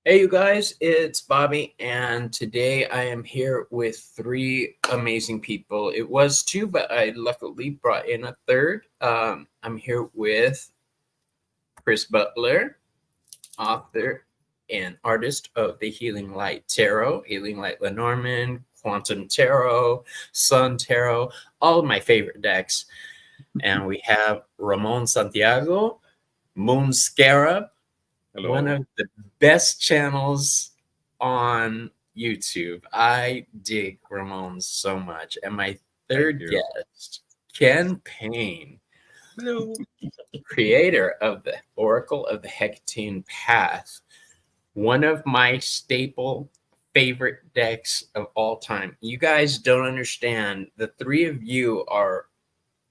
Hey, you guys, it's Bobby, and today I am here with three amazing people. It was two, but I luckily brought in a third. I'm here with Chris Butler, author and artist of the Healing Light Tarot, Healing Light Lenormand, Quantum Tarot, Sun Tarot, all of my favorite decks. And we have Ramon Santiago, Moon Scarab, Hello. one of the best channels on YouTube. I dig Ramon so much. And my third guest, Ken Payne, Hello. creator of the Oracle of the Hekatean Path, one of my staple favorite decks of all time. You guys don't understand. The three of you are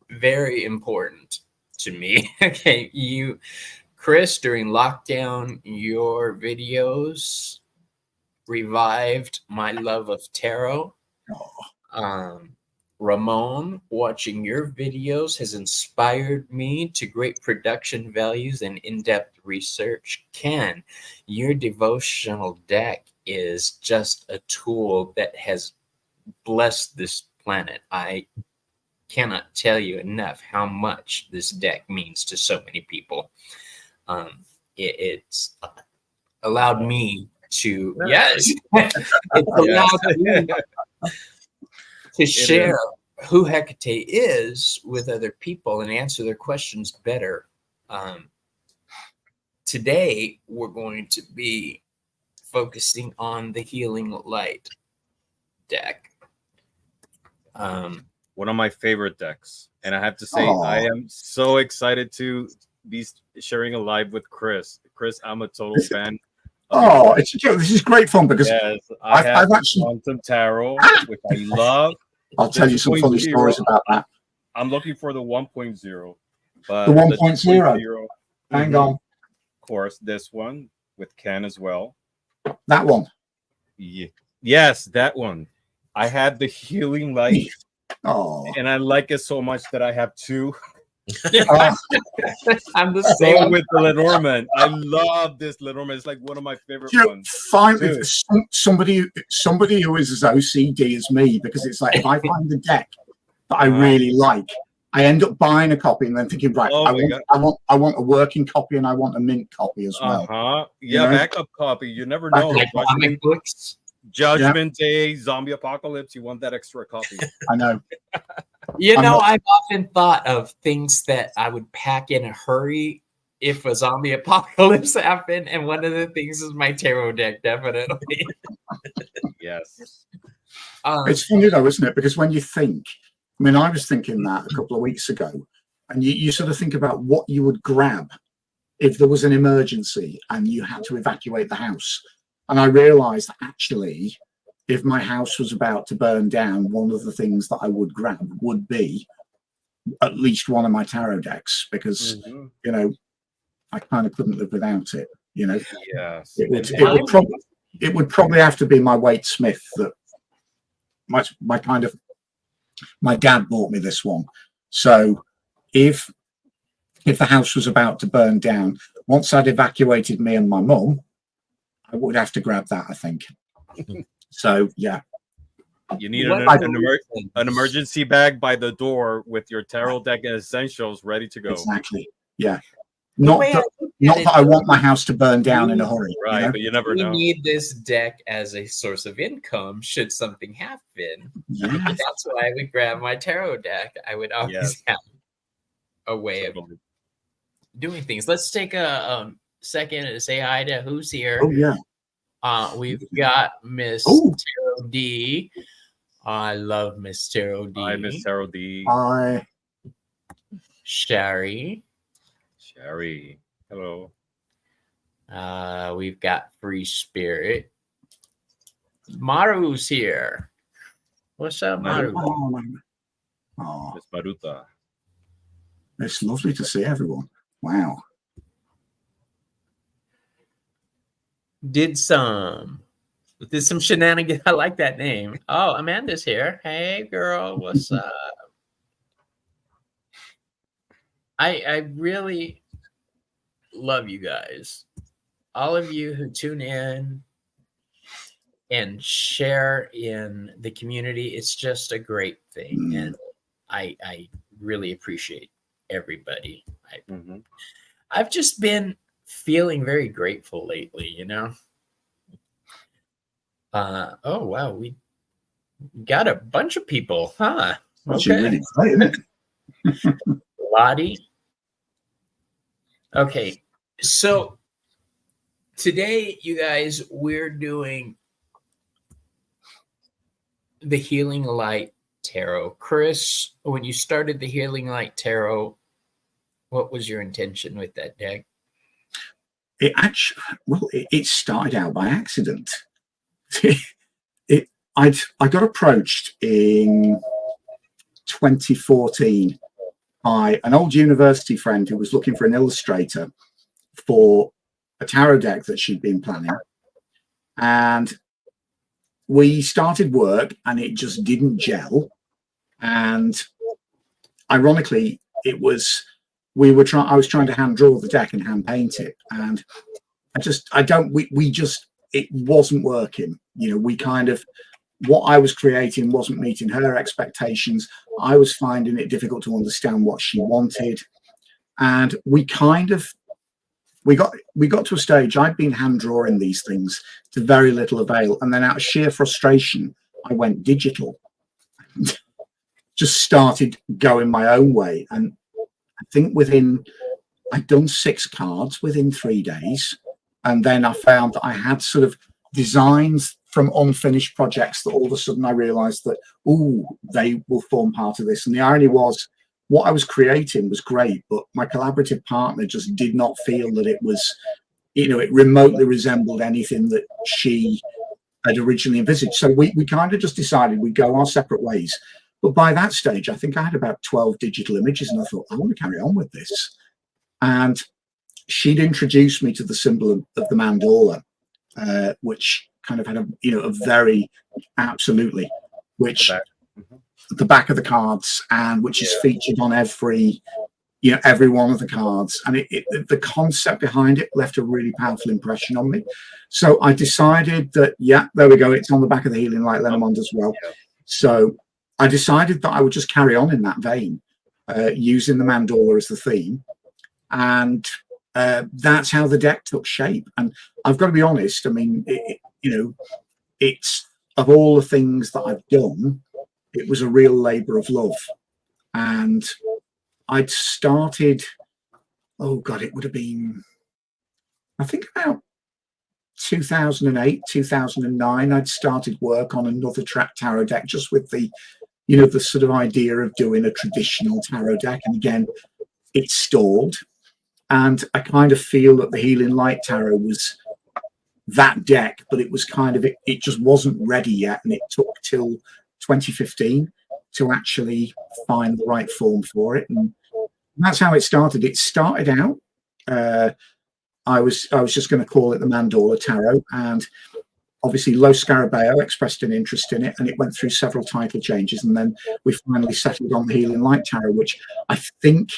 very important to me. Okay, Chris, during lockdown, your videos revived my love of tarot. Ramon, watching your videos has inspired me to great production values and in-depth research. Ken, your devotional deck is just a tool that has blessed this planet. I cannot tell you enough how much this deck means to so many people. It's allowed me to to share who Hecate is with other people and answer their questions better. Today we're going to be focusing on the Healing Light deck. One of my favorite decks, and I have to say, I am so excited to be sharing a live with Chris. Chris, I'm a total fan. It's a joke. This is great fun because I have actually Quantum Tarot, which I love. I'll tell you some funny stories about that. I'm looking for the 1.0. But the 1.0. Hang on. Of course, this one with Ken as well. That one. Yeah. Yes, that one. I had the Healing Light. And I like it so much that I have two. I'm the same with the Lenormand. I love this Lenormand. It's like one of my favorite ones. Fine with somebody who is as OCD as me, because it's like if I find a deck that I really like, I end up buying a copy and then thinking, right, I want a working copy and I want a mint copy as well. Yeah, backup copy. You never know. Like comic books. Judgment Day, Zombie Apocalypse. You want that extra copy? I know. I've often thought of things that I would pack in a hurry if a zombie apocalypse happened, and one of the things is my tarot deck, definitely. Yes. It's funny though, isn't it? Because when you think, I mean, I was thinking that a couple of weeks ago, and you sort of think about what you would grab if there was an emergency and you had to evacuate the house. And I realized actually, if my house was about to burn down, one of the things that I would grab would be at least one of my tarot decks, because, I kind of couldn't live without it, Yes. It would probably have to be my Waite Smith that my dad bought me this one. So if the house was about to burn down, once I'd evacuated me and my mum, I would have to grab that, I think. So, yeah. You need an emergency bag by the door with your tarot deck and essentials ready to go. Exactly. Yeah. Not that I want my house to burn down in a hurry. Right, but you never know. You need this deck as a source of income should something happen. Yes. That's why I would grab my tarot deck. I would always have a way of doing things. Let's take a second to say hi to who's here. Oh, yeah. We've got Miss Tarot D. I love Miss Tarot D. Hi, Miss Tarot D. Hi. Sherry. Hello. We've got Free Spirit. Maru's here. What's up, Maru? Oh, Miss Maruta. It's lovely to see everyone. Wow. Did some shenanigans. I like that name. Oh, Amanda's here. Hey, girl. What's up? I really love you guys. all of you who tune in and share in the community. It's just a great thing. And I really appreciate everybody. I've just been feeling very grateful lately, you know. Oh wow, we got a bunch of people, huh? That's really great, isn't it? Lottie. Okay, so today, you guys, we're doing the Healing Light Tarot. Chris, when you started the Healing Light Tarot, what was your intention with that deck? It actually, well, it started out by accident. I got approached in 2014 by an old university friend who was looking for an illustrator for a tarot deck that she'd been planning, and we started work and it just didn't gel. And ironically, I was trying to hand draw the deck and hand paint it, and it wasn't working. You know, we kind of, what I was creating wasn't meeting her expectations. I was finding it difficult to understand what she wanted, and we got to a stage. I'd been hand drawing these things to very little avail, and then out of sheer frustration, I went digital. Just started going my own way, and I think I'd done 6 cards within 3 days, and then I found that I had sort of designs from unfinished projects that all of a sudden I realized that, they will form part of this. And the irony was, what I was creating was great, but my collaborative partner just did not feel that it was, it remotely resembled anything that she had originally envisaged. So we kind of just decided we'd go our separate ways. But by that stage, I think I had about 12 digital images, and I thought, I want to carry on with this. And she'd introduced me to the symbol of the mandala, which kind of had a very, absolutely, which the back of the cards, and which is featured on every one of the cards. And the concept behind it left a really powerful impression on me. So I decided that, there we go. It's on the back of the Healing Light Lenormand as well. So I decided that I would just carry on in that vein, using the mandala as the theme. And that's how the deck took shape. And I've got to be honest, I mean, it's, of all the things that I've done, it was a real labor of love. And I'd started, it would have been, I think about 2008, 2009, I'd started work on another tarot deck, just with the, the sort of idea of doing a traditional tarot deck. And again, it stalled. And I kind of feel that the Healing Light Tarot was that deck, but it was kind of, it just wasn't ready yet. And it took till 2015 to actually find the right form for it. And that's how it started. It started out, I was just going to call it the Mandala Tarot. And obviously Los Scarabeo expressed an interest in it, and it went through several title changes. And then we finally settled on the Healing Light Tarot, which I think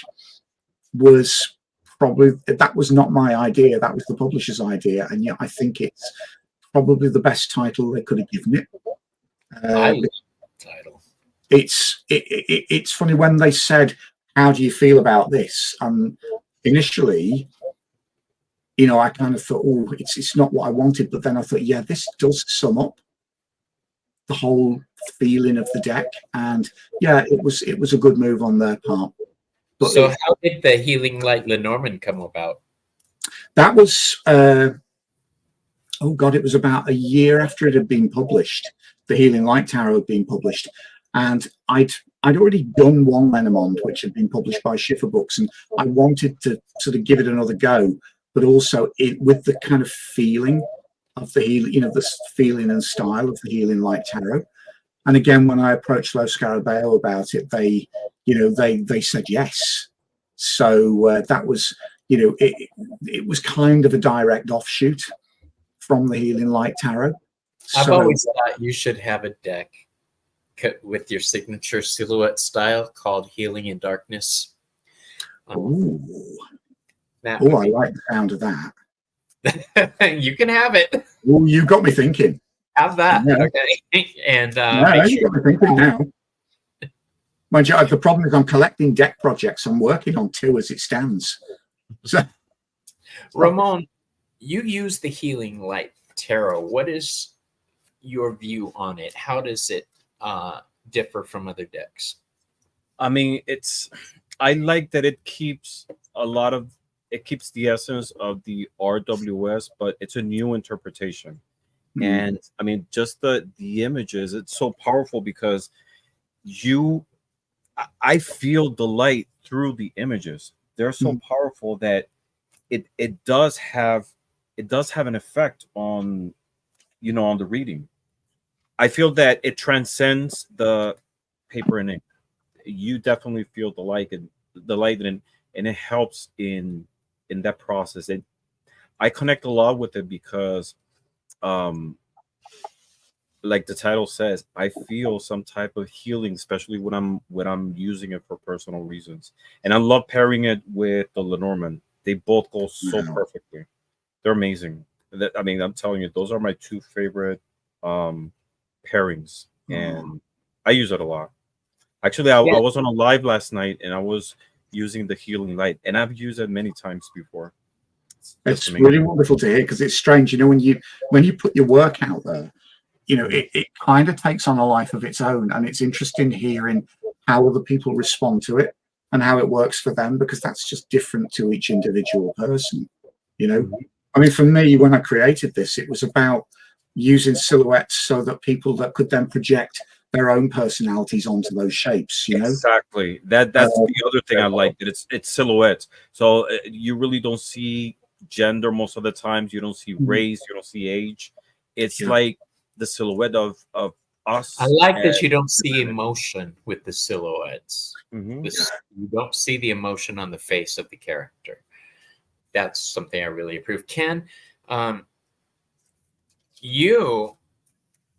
was probably, that was not my idea, that was the publisher's idea, and yet I think it's probably the best title they could have given it. I love the title. It's funny when they said, how do you feel about this? Initially, I kind of thought, it's not what I wanted, but then I thought, this does sum up the whole feeling of the deck. And it was a good move on their part. But so how did the Healing Light Lenormand come about? That was, it was about a year after it had been published. The Healing Light Tarot had been published. And I'd already done one Lenormand, which had been published by Schiffer Books. And I wanted to sort of give it another go, but also with the kind of feeling of the healing, the feeling and style of the Healing Light Tarot. And again, when I approached Los Scarabeo about it, they said yes. So that was, it was kind of a direct offshoot from the Healing Light Tarot. I've always thought you should have a deck with your signature silhouette style called Healing in Darkness. I like the sound of that. You can have it. Oh, you got me thinking. Have that. Yeah. Okay. And No, make you sure. got me thinking now. Mind you, the problem is I'm collecting deck projects. I'm working on 2 as it stands. So, Ramon, you use the Healing Light Tarot. What is your view on it? How does it differ from other decks? I mean, I like that it keeps the essence of the RWS, but it's a new interpretation. And I mean, just the images, it's so powerful because I feel the light through the images. They're so powerful that it does have an effect on on the reading. I feel that it transcends the paper and ink. You definitely feel the light and it helps in that process. I connect a lot with it because like the title says, I feel some type of healing, especially when I'm using it for personal reasons. And I love pairing it with the Lenormand. They both go so perfectly. They're amazing. I mean, I'm telling you, those are my 2 favorite pairings, and I use it a lot. Actually, I was on a live last night, and I was using the Healing Light, and I've used it many times before. It's really wonderful to hear, because it's strange, when you put your work out there, it kind of takes on a life of its own, and it's interesting hearing how other people respond to it and how it works for them, because that's just different to each individual person. I mean, for me, when I created this, it was about using silhouettes so that people that could then project their own personalities onto those shapes. Exactly. That's the other thing I like, that it's silhouettes. So you really don't see gender most of the times. You don't see race. You don't see age. It's like the silhouette of us. I like that you don't see emotion with the silhouettes. You don't see the emotion on the face of the character. That's something I really approve. Ken, you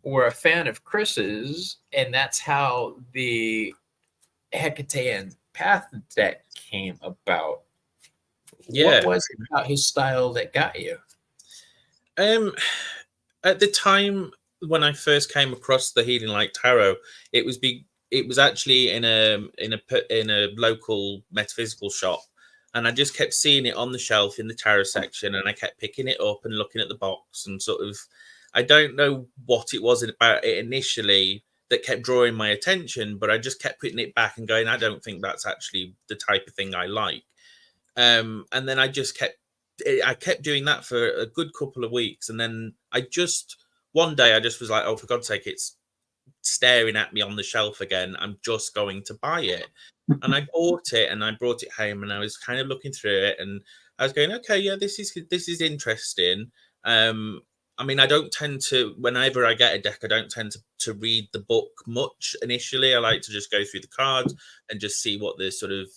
were a fan of Chris's, and that's how the Hekatean Path deck came about. What was it about his style that got you? At the time when I first came across the Healing Light Tarot, it was actually in a local metaphysical shop, and I just kept seeing it on the shelf in the tarot section, and I kept picking it up and looking at the box, and sort of, I don't know what it was about it initially that kept drawing my attention, but I just kept putting it back and going, I don't think that's actually the type of thing I like. And then I kept doing that for a good couple of weeks, and then one day I just was like, oh, for God's sake, it's staring at me on the shelf again. I'm just going to buy it. And I bought it, and I brought it home, and I was kind of looking through it, and I was going, okay, yeah, this is interesting. I mean, I don't tend to, whenever I get a deck, I don't tend to read the book much initially. I like to just go through the cards and just see what the sort of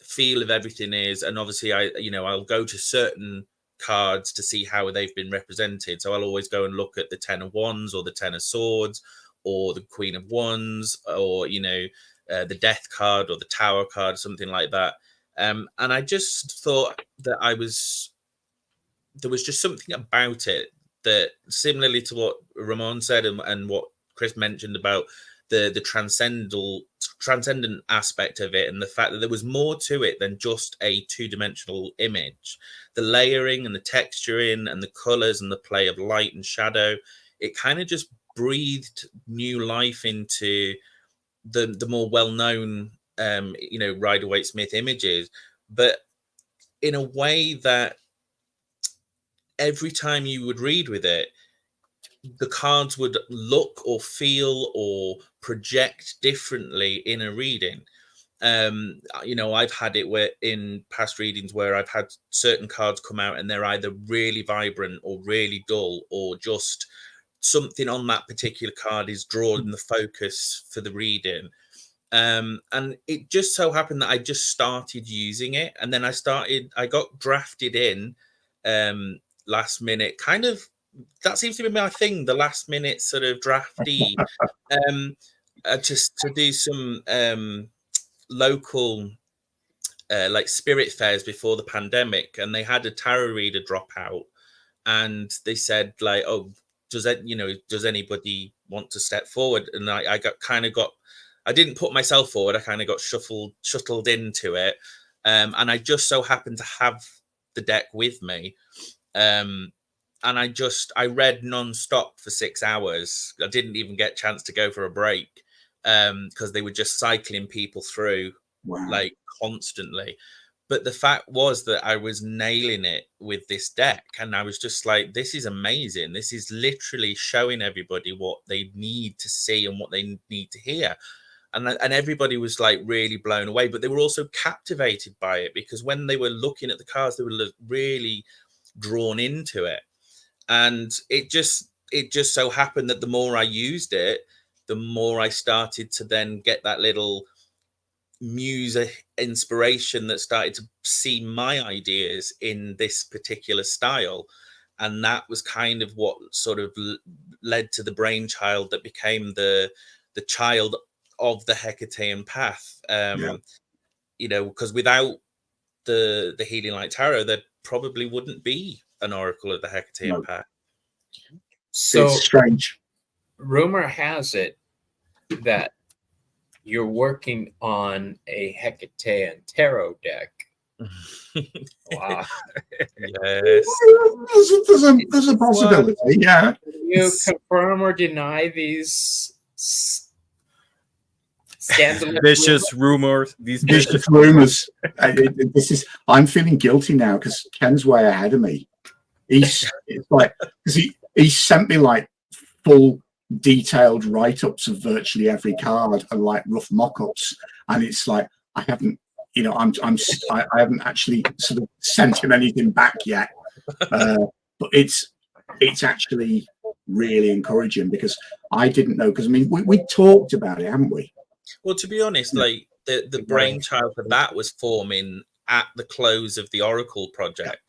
feel of everything is. And obviously I'll go to certain cards to see how they've been represented. So I'll always go and look at the 10 of Wands or the 10 of Swords or the Queen of Wands, or the Death card or the Tower card, something like that. And I just thought that there was just something about it that, similarly to what Ramon said and what Chris mentioned about the transcendent aspect of it, and the fact that there was more to it than just a 2-dimensional image. The layering and the texturing and the colors and the play of light and shadow, it kind of just breathed new life into the more well-known Rider-Waite-Smith images, but in a way that every time you would read with it, the cards would look or feel or project differently in a reading. I've had it where in past readings where I've had certain cards come out and they're either really vibrant or really dull, or just something on that particular card is drawn the focus for the reading. And it just so happened that I just started using it, and then I got drafted in last minute, kind of. That seems to be my thing, the last minute sort of drafty, just to do some local like spirit fairs before the pandemic, and they had a tarot reader drop out, and they said like, oh, does anybody want to step forward? And I didn't put myself forward. I kind of got shuttled into it, and I just so happened to have the deck with me, and I read non-stop for 6 hours. I didn't even get a chance to go for a break, because they were just cycling people through. Wow. Like constantly. But the fact was that I was nailing it with this deck, and I was just like, this is amazing. This is literally showing everybody what they need to see and what they need to hear. And everybody was like really blown away, but they were also captivated by it, because when they were looking at the cards, they were really drawn into it. And it just so happened that the more I used it, the more I started to then get that little music inspiration that started to see my ideas in this particular style. And that was kind of what sort of led to the brainchild that became the child of the Hekatean Path. You know, because without the Healing Light Tarot, there probably wouldn't be an Oracle of the Hekatean Path. So it's strange. Rumor has it that you're working on a Hekatean tarot deck. Wow. Yes. There's a possibility, yeah. Can you confirm or deny these scandalous vicious rumors? I'm feeling guilty now because Ken's way ahead of me. It's like, because he sent me like full detailed write-ups of virtually every card and like rough mock-ups, and it's like I haven't actually sort of sent him anything back yet, but it's actually really encouraging, because I didn't know, because I mean we talked about it, haven't we? Well, to be honest, like the brainchild for that was forming at the close of the Oracle project.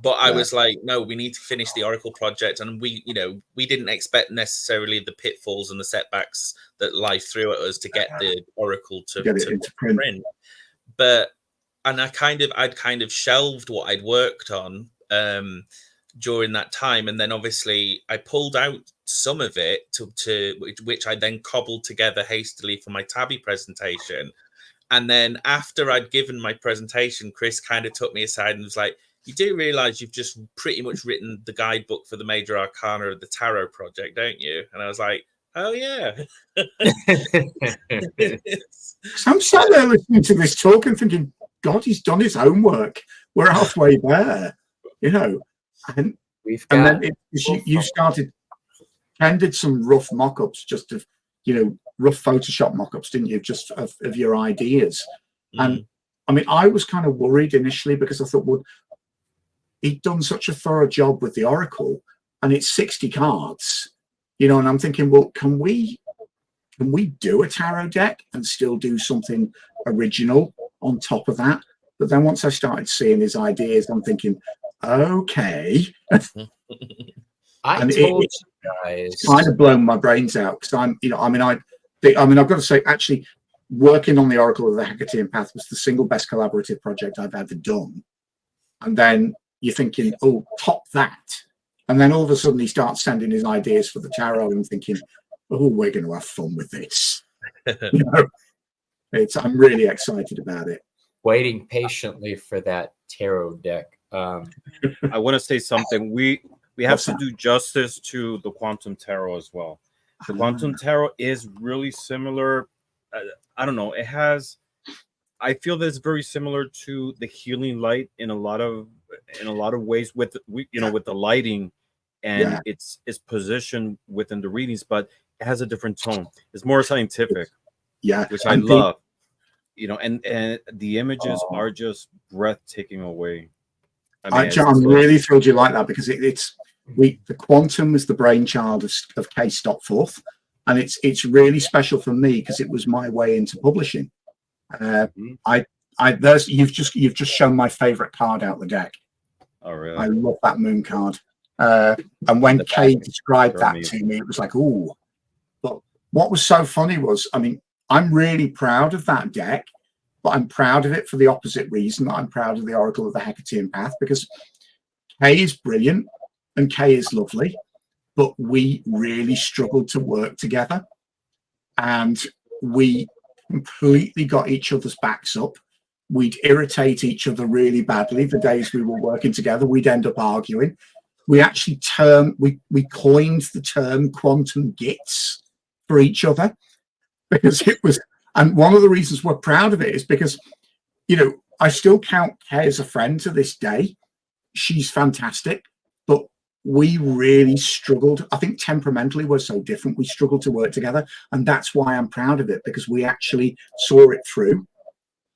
But I was like, no, we need to finish the Oracle project. And we didn't expect necessarily the pitfalls and the setbacks that life threw at us to get the Oracle to print. But, and I'd kind of shelved what I'd worked on during that time. And then obviously I pulled out some of it which I then cobbled together hastily for my Tabby presentation. And then after I'd given my presentation, Chris kind of took me aside and was like, you do realize you've just pretty much written the guidebook for the major arcana of the tarot project, don't you? And I was like, oh yeah. I'm sat there listening to this talk and thinking, God, he's done his homework. We're halfway there, you know. And then you started, Ken did some rough mock-ups, just of, you know, rough Photoshop mock-ups, didn't you, just of your ideas? And I mean, I was kind of worried initially, because I thought, well, he'd done such a thorough job with the Oracle, and it's 60 cards, you know, and I'm thinking, well, can we do a tarot deck and still do something original on top of that? But then once I started seeing his ideas, I'm thinking, okay. I told you guys, it's kind of blown my brains out, because I'm, you know, I mean, I've got to say, actually, working on the Oracle of the Hekatean Path was the single best collaborative project I've ever done. And then you're thinking, oh, top that. And then all of a sudden he starts sending his ideas for the tarot, and thinking, oh, we're going to have fun with this. You know, I'm really excited about it. Waiting patiently for that tarot deck. I want to say something. We have to do justice to the Quantum Tarot as well. The Quantum Tarot is really similar. I don't know. I feel that it's very similar to the Healing Light in a lot of ways, with the lighting, and it's positioned within the readings, but it has a different tone. It's more scientific, which I love. You know, and the images are just breathtaking away. I mean, I'm really thrilled you like that, because the Quantum was the brainchild of Kay Stopforth, and it's really special for me because it was my way into publishing. You've just shown my favorite card out the deck. Oh, really? I love that moon card. And when Kay described that to me, it was like, ooh. But what was so funny was, I mean, I'm really proud of that deck, but I'm proud of it for the opposite reason that I'm proud of the Oracle of the Hekatean Path, because Kay is brilliant and Kay is lovely, but we really struggled to work together, and we completely got each other's backs up. We'd irritate each other really badly the days we were working together. We'd end up arguing. We actually we coined the term quantum gits for each other, because it was, and one of the reasons we're proud of it is because, you know, I still count Kay as a friend to this day. She's fantastic, but we really struggled. I think temperamentally we're so different. We struggled to work together, and that's why I'm proud of it, because we actually saw it through.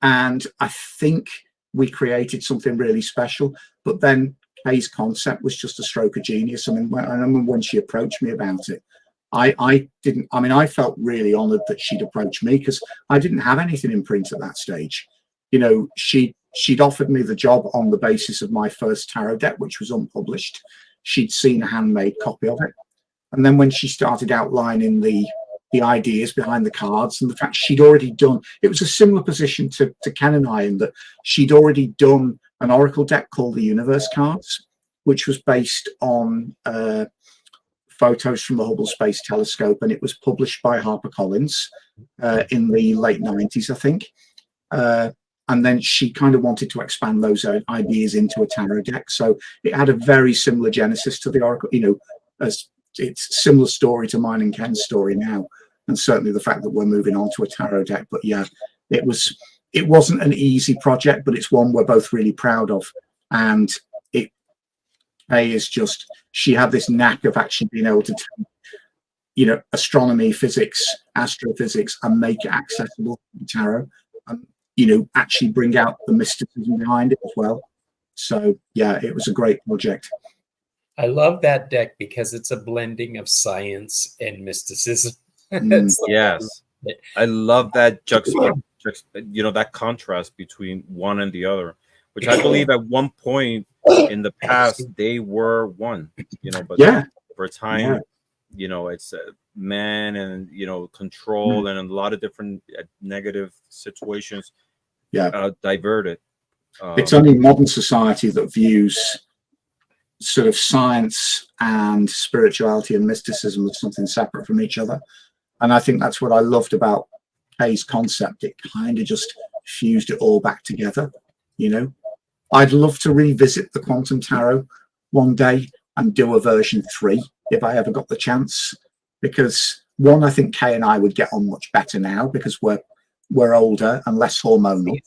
And I think we created something really special. But then Kay's concept was just a stroke of genius. I mean, I remember when she approached me about it, I felt really honored that she'd approached me, because I didn't have anything in print at that stage. You know, she'd offered me the job on the basis of my first tarot deck, which was unpublished. She'd seen a handmade copy of it. And then when she started outlining the ideas behind the cards, and the fact she'd already done, it was a similar position to Ken and I, in that she'd already done an oracle deck called the Universe Cards, which was based on photos from the Hubble Space Telescope, and it was published by HarperCollins in the late 90s, I think. And then she kind of wanted to expand those ideas into a tarot deck. So it had a very similar genesis to the oracle, you know, as it's a similar story to mine and Ken's story now. And certainly the fact that we're moving on to a tarot deck. But yeah, it wasn't an easy project, but it's one we're both really proud of. And Kay is just, she had this knack of actually being able to take, you know, astronomy, physics, astrophysics, and make it accessible to tarot, and, you know, actually bring out the mysticism behind it as well. So yeah, it was a great project. I love that deck because it's a blending of science and mysticism. Yes, I love that you know, that contrast between one and the other, which I believe at one point in the past they were one, you know, but yeah, for a time, you know, it's man and, you know, control and a lot of different negative situations diverted. It's only modern society that views sort of science and spirituality and mysticism as something separate from each other. And I think that's what I loved about Kay's concept. It kind of just fused it all back together. You know, I'd love to revisit the Quantum Tarot one day and do a version 3 if I ever got the chance, because one, I think Kay and I would get on much better now because we're older and less hormonal,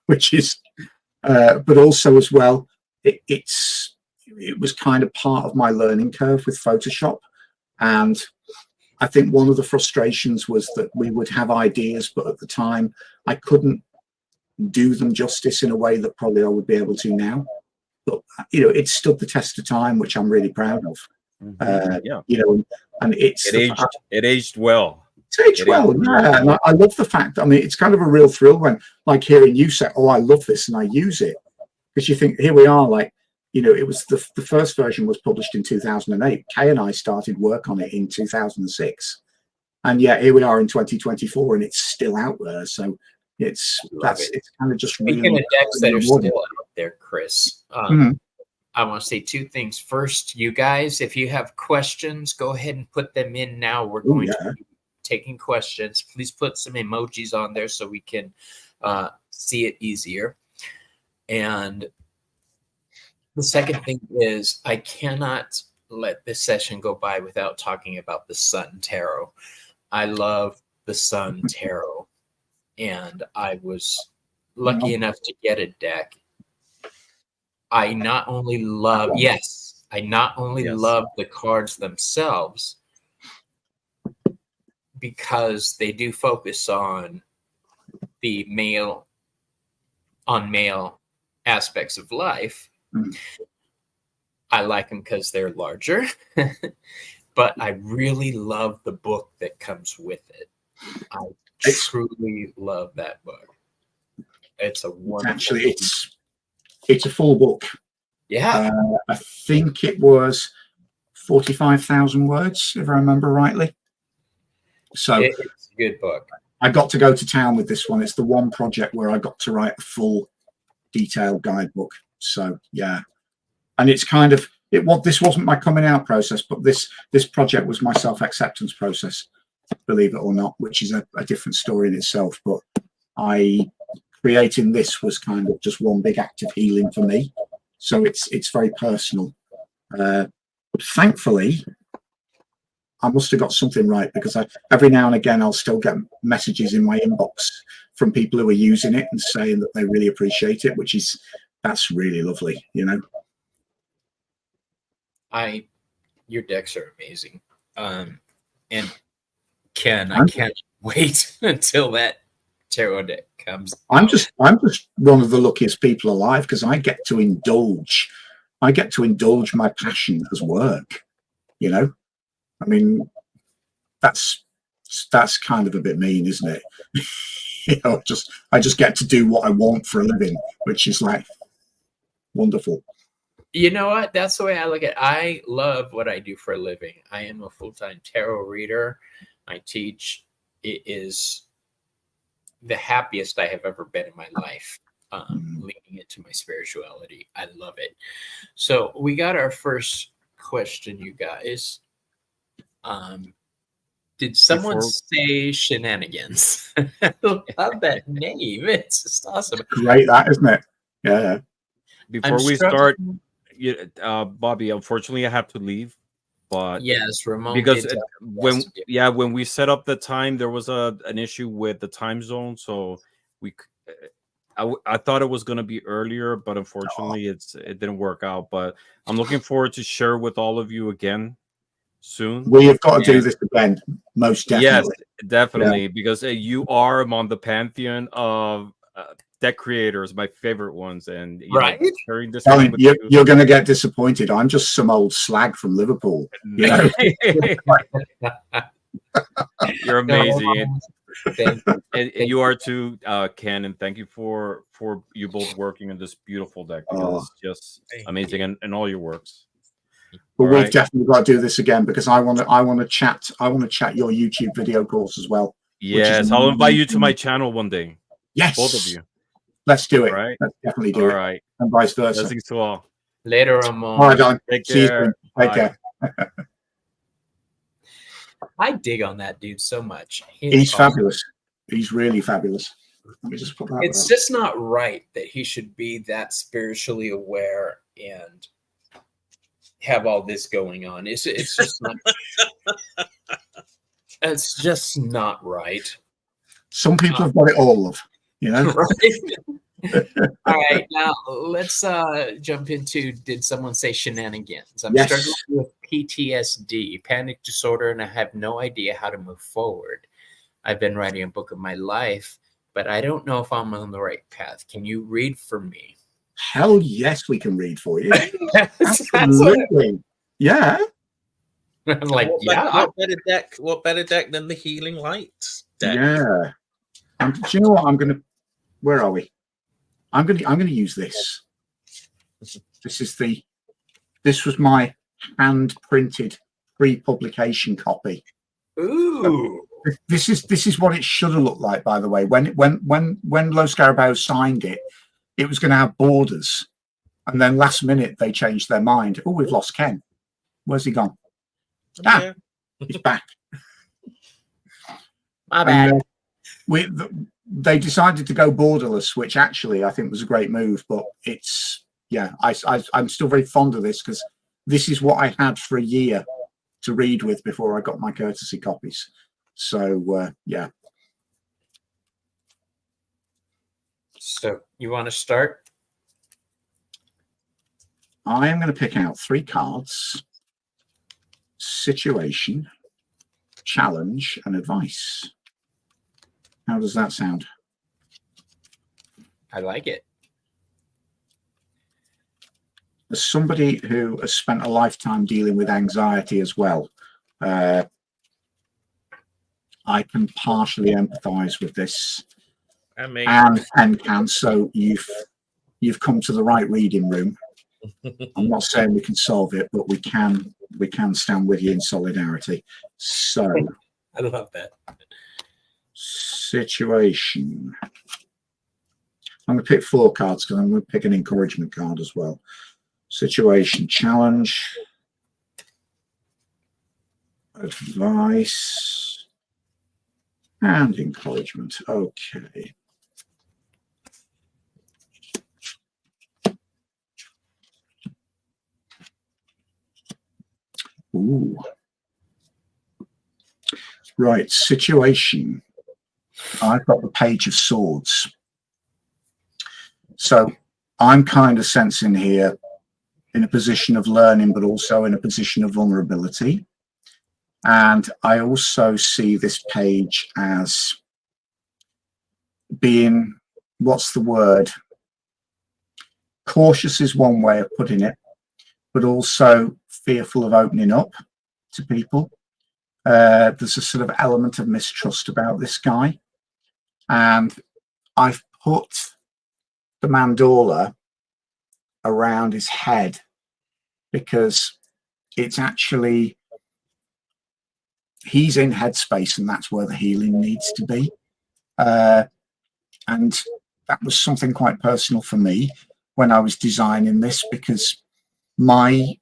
which is, but also as well, it was kind of part of my learning curve with Photoshop. And I think one of the frustrations was that we would have ideas, but at the time I couldn't do them justice in a way that probably I would be able to now. But, you know, it stood the test of time, which I'm really proud of. You know, and it aged well. It's aged well, yeah. And I love the fact that, I mean, it's kind of a real thrill when, like, hearing you say, oh, I love this, and I use it. Because you think, here we are, like, you know, it was the first version was published in 2008. Kay and I started work on it in 2006. And yeah, here we are in 2024 and it's still out there. So it's kind of just Speaking really of decks that are still out there, Chris, I want to say 2 things. First, you guys, if you have questions, go ahead and put them in now. We're going to be taking questions. Please put some emojis on there so we can see it easier. And the second thing is, I cannot let this session go by without talking about the Sun Tarot. I love the Sun Tarot, and I was lucky enough to get a deck. I not only love, love the cards themselves, because they do focus on the male aspects of life. I like them because they're larger, but I really love the book that comes with it. I truly love that book. It's a wonderful. Actually, it's a full book. Yeah, I think it was 45,000 words, if I remember rightly. So it's a good book. I got to go to town with this one. It's the one project where I got to write a full detailed guidebook. So yeah, and it's kind of this wasn't my coming out process, but this project was my self-acceptance process, believe it or not, which is a different story in itself. But creating this was kind of just one big act of healing for me. So it's very personal. Thankfully, I must have got something right, because every now and again I'll still get messages in my inbox from people who are using it and saying that they really appreciate it, that's really lovely, you know. Your decks are amazing. And Ken, I can't wait until that tarot deck comes. I'm just one of the luckiest people alive, because I get to indulge my passion as work, you know. I mean, that's kind of a bit mean, isn't it? You know, I just get to do what I want for a living, which is like wonderful. You know what? That's the way I look at it. I love what I do for a living. I am a full-time tarot reader. I teach. It is the happiest I have ever been in my life, leading into my spirituality. I love it. So we got our first question, you guys. Did someone say shenanigans? I love that name. It's just awesome. Great, that, isn't it? Yeah. Before we start, Bobby, unfortunately, I have to leave. But yes, Ramon. Because when we set up the time, there was an issue with the time zone, so I thought it was going to be earlier, but unfortunately, it didn't work out. But I'm looking forward to share with all of you again soon. We have got to do this again, most definitely. Yes, definitely, because you are among the pantheon of deck creators, my favorite ones, and sharing this time with you're going to get disappointed. I'm just some old slag from Liverpool. You know? You're amazing, and you are too, Ken. And thank you for you both working on this beautiful deck, because it's just amazing, and all your works. But we've definitely got to do this again, because I want to chat your YouTube video course as well. Yes, I'll invite you to my channel one day. Yes, both of you. Let's do it. Right. Let's definitely do it. All right. And vice versa. Blessings to all. Later, Ramon. All right, Don. Take See care. you soon. Take care. I dig on that dude so much. He's fabulous. He's really fabulous. Let me just put that. It's just not right that he should be that spiritually aware and have all this going on. It's just not. It's just not right. Some people have got it all, love. You know. Right. All right, now let's jump into, did someone say shenanigans? I'm struggling with PTSD, panic disorder, and I have no idea how to move forward. I've been writing a book of my life, but I don't know if I'm on the right path. Can you read for me? Hell yes, we can read for you. Absolutely. Yeah. I'm like, what better deck than the Healing Light deck? Yeah. Do you know what? Where are we? I'm gonna use this. This was my hand printed pre-publication copy. Ooh. This is what it should have looked like, by the way. When Los Scarabs signed it, it was going to have borders, and then last minute they changed their mind. Oh, we've lost Ken. Where's he gone? He's back. My bad. They decided to go borderless, which actually I think was a great move. But I'm still very fond of this, because this is what I had for a year to read with before I got my courtesy copies. So yeah. So you want to start? I am going to pick out 3 cards: situation, challenge, and advice. How does that sound? I like it. As somebody who has spent a lifetime dealing with anxiety as well, I can partially empathize with this. And can. So you've come to the right reading room. I'm not saying we can solve it, but we can stand with you in solidarity. So I love that. Situation. I'm going to pick 4 cards because I'm going to pick an encouragement card as well. Situation, challenge, advice, and encouragement. Okay. Ooh. Right, situation. I've got the Page of Swords. So I'm kind of sensing here in a position of learning, but also in a position of vulnerability. And I also see this page as being, what's the word? Cautious is one way of putting it, but also fearful of opening up to people. There's a sort of element of mistrust about this guy. And I've put the mandala around his head because it's actually, he's in headspace and that's where the healing needs to be. And that was something quite personal for me when I was designing this, because my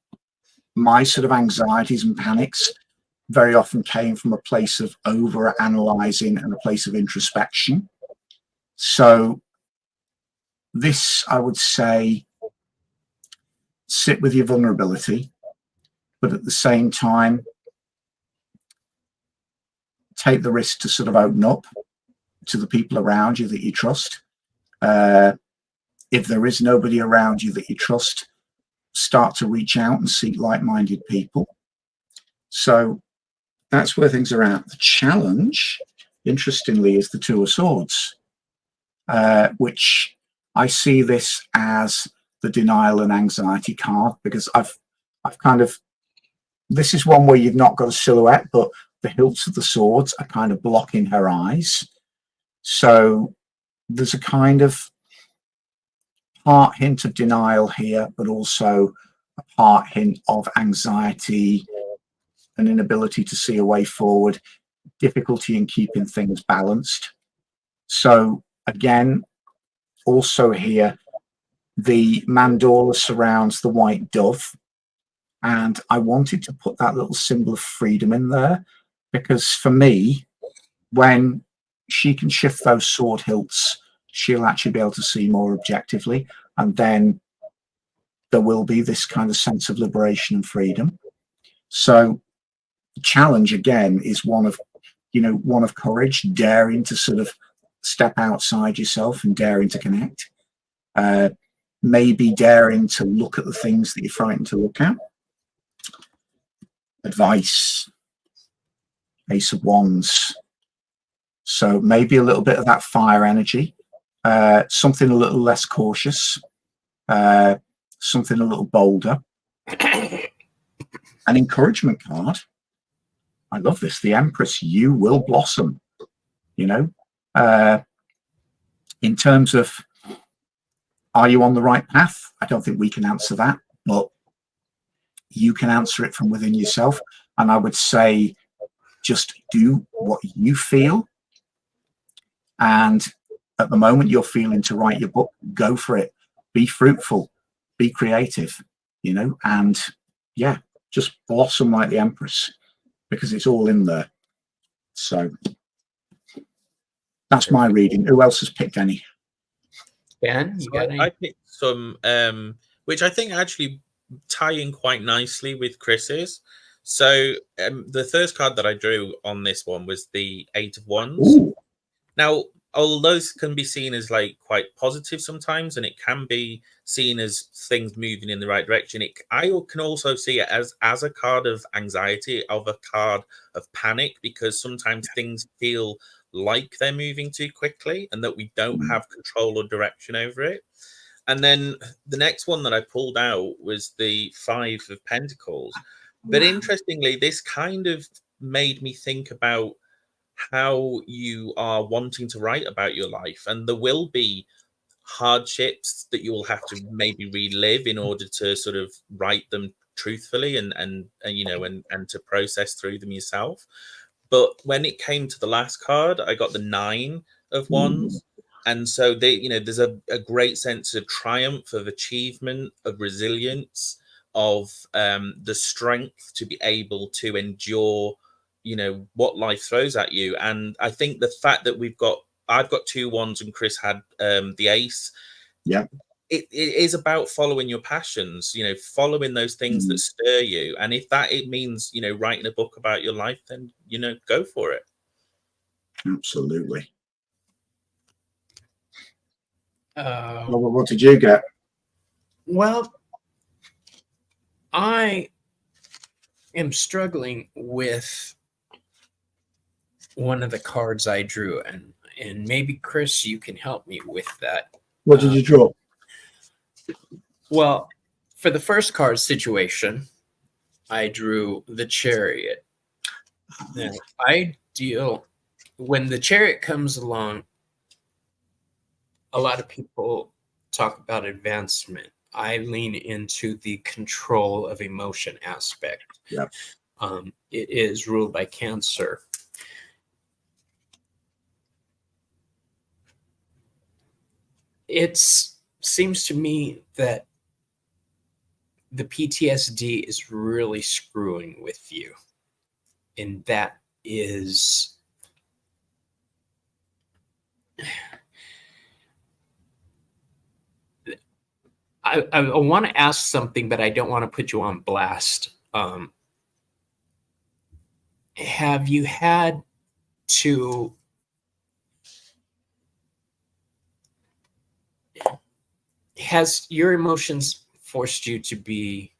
sort of anxieties and panics very often came from a place of over analyzing and a place of introspection. So this, I would say, sit with your vulnerability, but at the same time, take the risk to sort of open up to the people around you that you trust. If there is nobody around you that you trust, start to reach out and seek like-minded people. So that's where things are at. The challenge, interestingly, is the Two of Swords, which I see this as the denial and anxiety card, because I've kind of, this is one where you've not got a silhouette, but the hilts of the swords are kind of blocking her eyes. So there's a kind of part hint of denial here, but also a part hint of anxiety, an inability to see a way forward, difficulty in keeping things balanced. So again, also here, the mandala surrounds the white dove, and I wanted to put that little symbol of freedom in there, because for me, when she can shift those sword hilts, she'll actually be able to see more objectively, and then there will be this kind of sense of liberation and freedom. So the challenge again is one of, you know, one of courage, daring to sort of step outside yourself and daring to connect. Maybe daring to look at the things that you're frightened to look at. Advice, Ace of Wands. So maybe a little bit of that fire energy, something a little less cautious, something a little bolder. An encouragement card. I love this. The Empress, you will blossom. You know, in terms of, are you on the right path? I don't think we can answer that, but you can answer it from within yourself. And I would say, just do what you feel. And at the moment you're feeling to write your book, go for it. Be fruitful, be creative, you know, and yeah, just blossom like the Empress, because it's all in there. So that's my reading. Who else has picked any? Ben, you got any? I picked some, which I think actually tie in quite nicely with Chris's. So the first card that I drew on this one was the Eight of Wands. Ooh. Now, although this can be seen as like quite positive sometimes, and it can be seen as things moving in the right direction, I can also see it as a card of anxiety, of a card of panic, because sometimes things feel like they're moving too quickly and that we don't have control or direction over it. And then the next one that I pulled out was the Five of Pentacles. But interestingly, this kind of made me think about how you are wanting to write about your life, and there will be hardships that you will have to maybe relive in order to sort of write them truthfully and you know and to process through them yourself. But when it came to the last card, I got the 9 of Wands. And so there's a great sense of triumph, of achievement, of resilience, of the strength to be able to endure, what life throws at you. And I think the fact that I've got 2 wands and Chris had the ace. Yeah. It is about following your passions, following those things that stir you. And if it means, writing a book about your life, then, go for it. Absolutely. Well, what did you get? Well, I am struggling with one of the cards I drew, and maybe Chris, you can help me with that. What did you draw? Well, for the first card situation, I drew the Chariot. Now, when the Chariot comes along, a lot of people talk about advancement. I lean into the control of emotion aspect. Yep. It is ruled by Cancer. It seems to me that the PTSD is really screwing with you. And that is... I want to ask something, but I don't want to put you on blast. Have you had to... Has your emotions forced you to be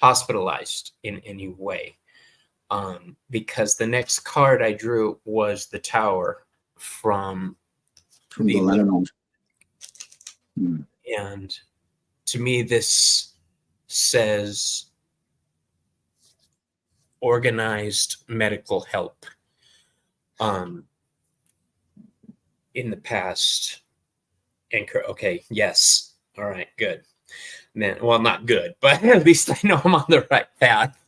hospitalized in any way? Because the next card I drew was the Tower from the Lenormand. And to me, this says organized medical help in the past. And okay, yes. All right, good. Then, well, not good, but at least I know I'm on the right path.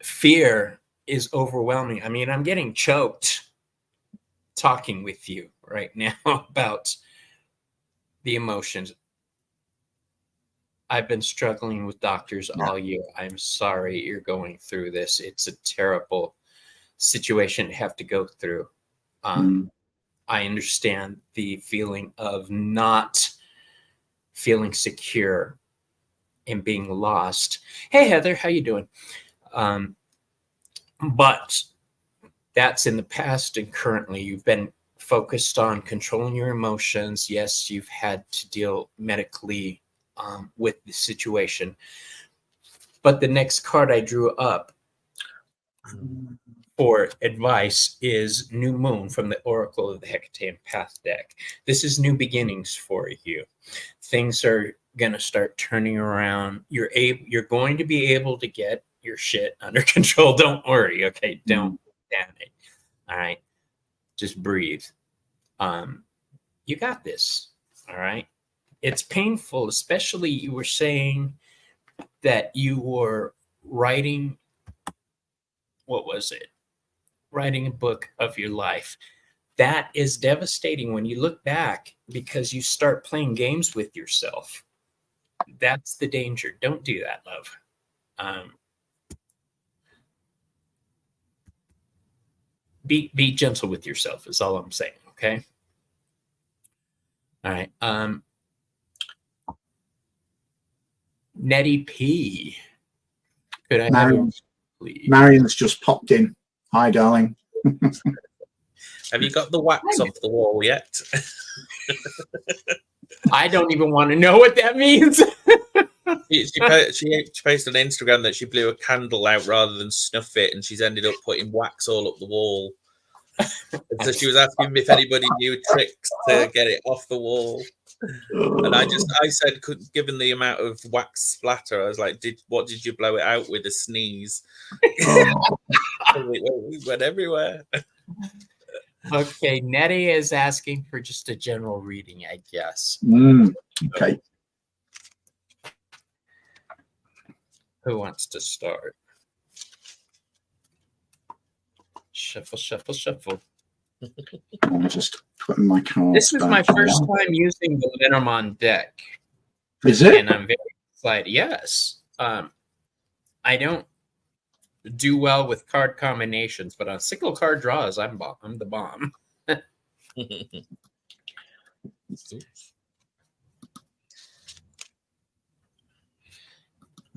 Fear is overwhelming. I mean, I'm getting choked talking with you right now about the emotions. I've been struggling with doctors all year. I'm sorry you're going through this. It's a terrible situation to have to go through. I understand the feeling of not feeling secure and being lost. Hey, Heather, how you doing? But that's in the past, and currently you've been focused on controlling your emotions. Yes, you've had to deal medically with the situation. But the next card I drew up for advice is New Moon from the Oracle of the Hekatean Path deck. This is new beginnings for you. Things are going to start turning around. You're going to be able to get your shit under control. Don't worry, okay? Don't panic. All right? Just breathe. You got this, all right? It's painful, especially you were saying that you were writing, what was it? Writing a book of your life. That is devastating when you look back, because you start playing games with yourself. That's the danger. Don't do that, love. Be gentle with yourself is all I'm saying, okay? All right. Nettie P. Could I have you, please? Marion's just popped in. Hi, darling. Have you got the wax off the wall yet? I don't even want to know what that means. She posted on Instagram that she blew a candle out rather than snuff it, and she's ended up putting wax all up the wall. And so she was asking me if anybody knew tricks to get it off the wall. And I said, given the amount of wax splatter, I was like, what did you blow it out with? A sneeze? We went everywhere. Okay, Nettie is asking for just a general reading, I guess. Okay. Who wants to start? Shuffle, shuffle, shuffle. I'm just putting my cards. This is my back first on. time using the Lenormand deck, Is it? and I'm very excited. Yes. I don't do well with card combinations, but on single card draws, I'm the bomb.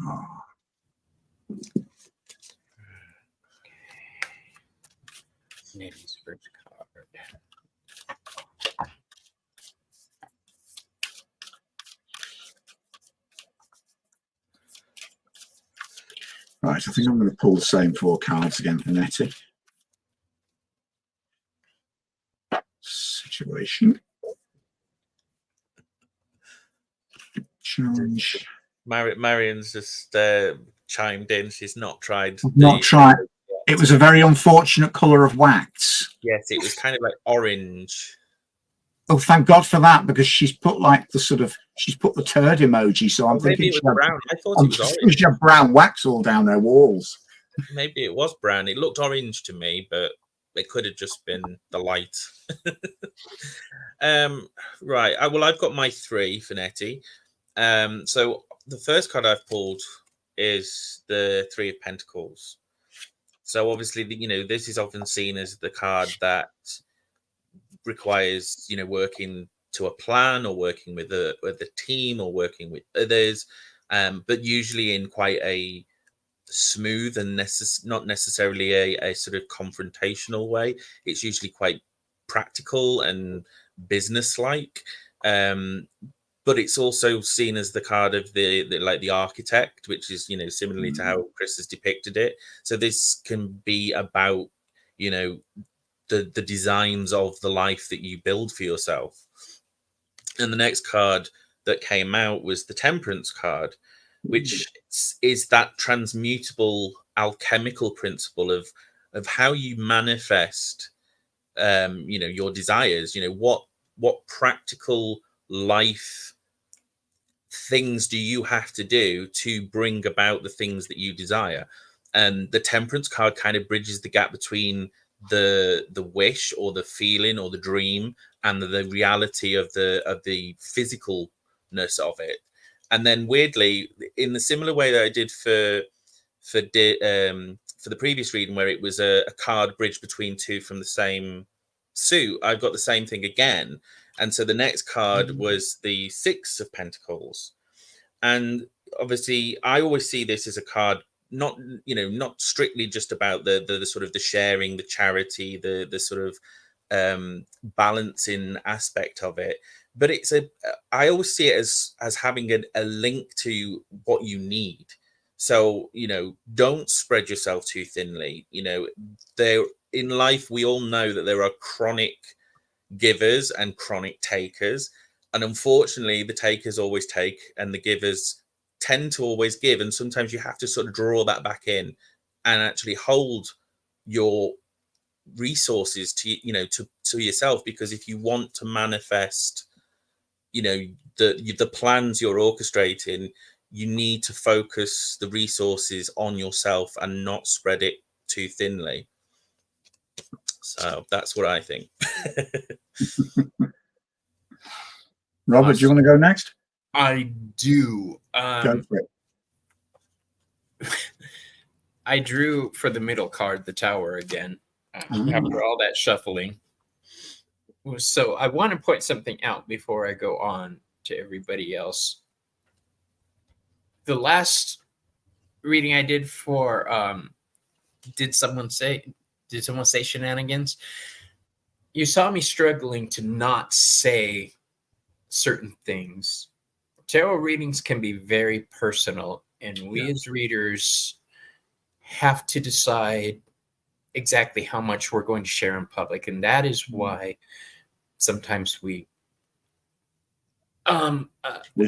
Oh. Nitty's first card. Right, I think I'm going to pull the same 4 cards again for Nettie. Situation. Challenge. Marion's just chimed in. She's not tried. Not tried. It was a very unfortunate colour of wax. Yes, it was kind of like orange. Oh, thank God for that, because she's put like the sort of, she's put the turd emoji. So I'm Maybe thinking it was brown. I thought it was orange. She had brown wax all down their walls. Maybe it was brown. It looked orange to me, but it could have just been the light. Right. Well, I've got my 3 for Nettie. So the first card I've pulled is the 3 of Pentacles. So obviously, this is often seen as the card that requires, working to a plan or working with a team or working with others, but usually in quite a smooth and not necessarily a sort of confrontational way. It's usually quite practical and business-like. But it's also seen as the card of the architect, which is, similarly to how Chris has depicted it. So this can be about, the designs of the life that you build for yourself. And the next card that came out was the Temperance card, which is that transmutable alchemical principle of how you manifest, your desires. What practical life things do you have to do to bring about the things that you desire? And the Temperance card kind of bridges the gap between the wish or the feeling or the dream and the reality of the physicalness of it. And then weirdly, in the similar way that I did for the previous reading, where it was a card bridge between 2 from the same suit, I've got the same thing again. And so the next card was the 6 of Pentacles. And obviously, I always see this as a card, not strictly just about the sort of the sharing, the charity, the sort of balancing aspect of it. But I always see it as having a link to what you need. So, don't spread yourself too thinly. There in life, we all know that there are chronic givers and chronic takers. And unfortunately, the takers always take and the givers tend to always give. And sometimes you have to sort of draw that back in and actually hold your resources to yourself, because if you want to manifest the plans you're orchestrating, you need to focus the resources on yourself and not spread it too thinly. So that's what I think. Robert, do you want to go next? I do. Go for it. I drew for the middle card, the Tower again, after all that shuffling. So I want to point something out before I go on to everybody else. The last reading I did for did someone say shenanigans? You saw me struggling to not say certain things. Tarot readings can be very personal, and we as readers have to decide exactly how much we're going to share in public, and that is why sometimes we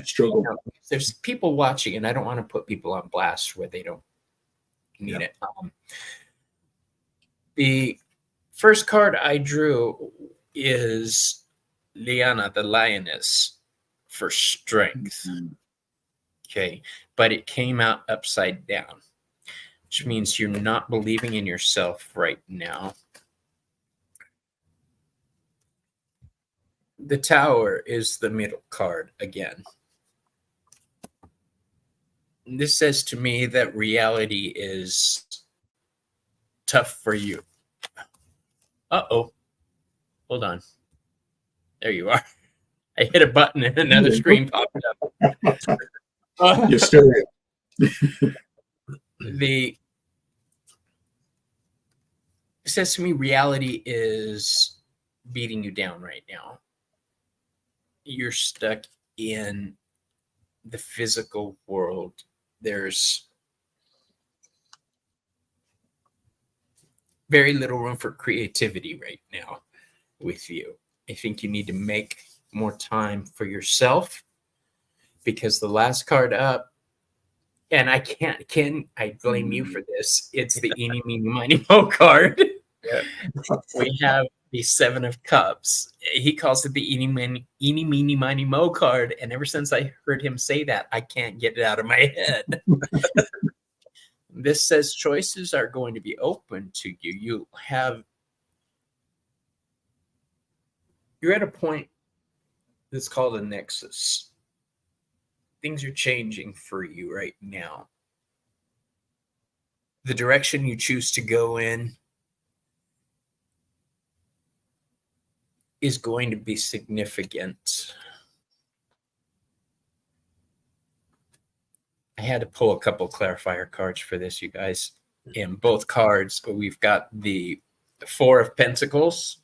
struggle. There's people watching, and I don't want to put people on blast where they don't need it. The first card I drew is Liana, the lioness, for strength. Okay, but it came out upside down, which means you're not believing in yourself right now. The Tower is the middle card again. This says to me that reality is tough for you. Uh-oh. Hold on. There you are. I hit a button and another screen popped up. You're still here. It says to me reality is beating you down right now. You're stuck in the physical world. There's very little room for creativity right now with you. I think you need to make more time for yourself, because the last card up, and I blame you for this, it's the eeny, meeny, miny, mo card. Yeah. We have the Seven of Cups. He calls it the eeny, meeny, miny, mo card, and ever since I heard him say that, I can't get it out of my head. This says choices are going to be open to you. You're at a point that's called a nexus. Things are changing for you right now. The direction you choose to go in is going to be significant. I had to pull a couple clarifier cards for this, you guys. In both cards, we've got the Four of Pentacles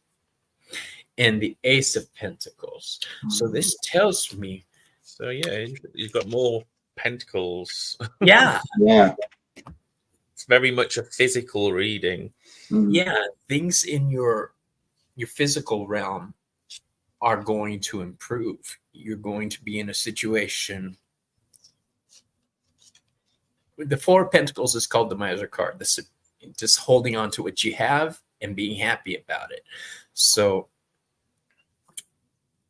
and the Ace of Pentacles. So this tells me. So yeah, you've got more pentacles. Yeah. Yeah. It's very much a physical reading. Yeah. Things in your physical realm are going to improve. You're going to be in a situation. The Four of Pentacles is called the Miser card. This is just holding on to what you have and being happy about it. So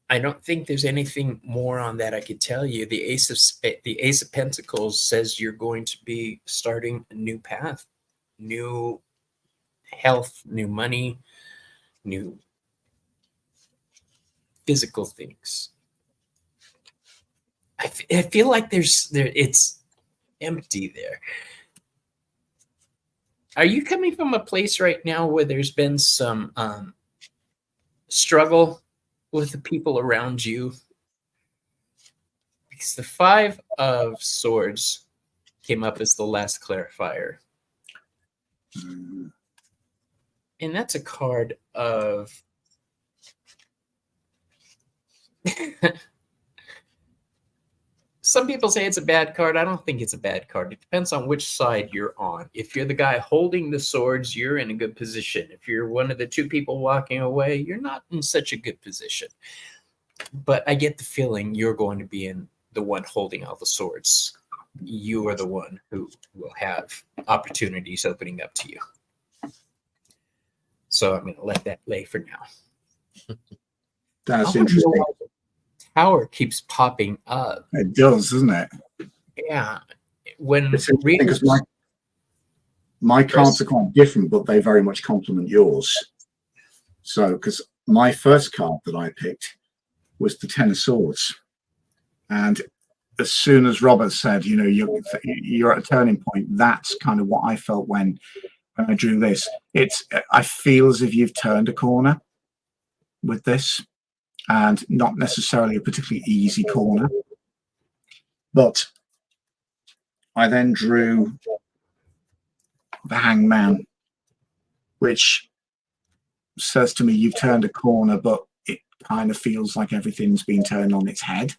I don't think there's anything more on that I could tell you. The Ace of Pentacles says you're going to be starting a new path, new health, new money, new physical things. I feel like it's empty there. Are you coming from a place right now where there's been some struggle with the people around you? Because the Five of Swords came up as the last clarifier. And that's a card of some people say it's a bad card. I don't think it's a bad card. It depends on which side you're on. If you're the guy holding the swords, you're in a good position. If you're one of the two people walking away, you're not in such a good position. But I get the feeling you're going to be in the one holding all the swords. You are the one who will have opportunities opening up to you. So I'm going to let that lay for now. That's interesting. Tower keeps popping up. It does, doesn't it? Yeah. When because my cards are quite different, but they very much complement yours. So, because my first card that I picked was the Ten of Swords, and as soon as Robert said, you know, you're at a turning point, that's kind of what I felt when I drew this. I feel as if you've turned a corner with this. And not necessarily a particularly easy corner. But I then drew the Hangman, which says to me, you've turned a corner, but it kind of feels like everything's been turned on its head,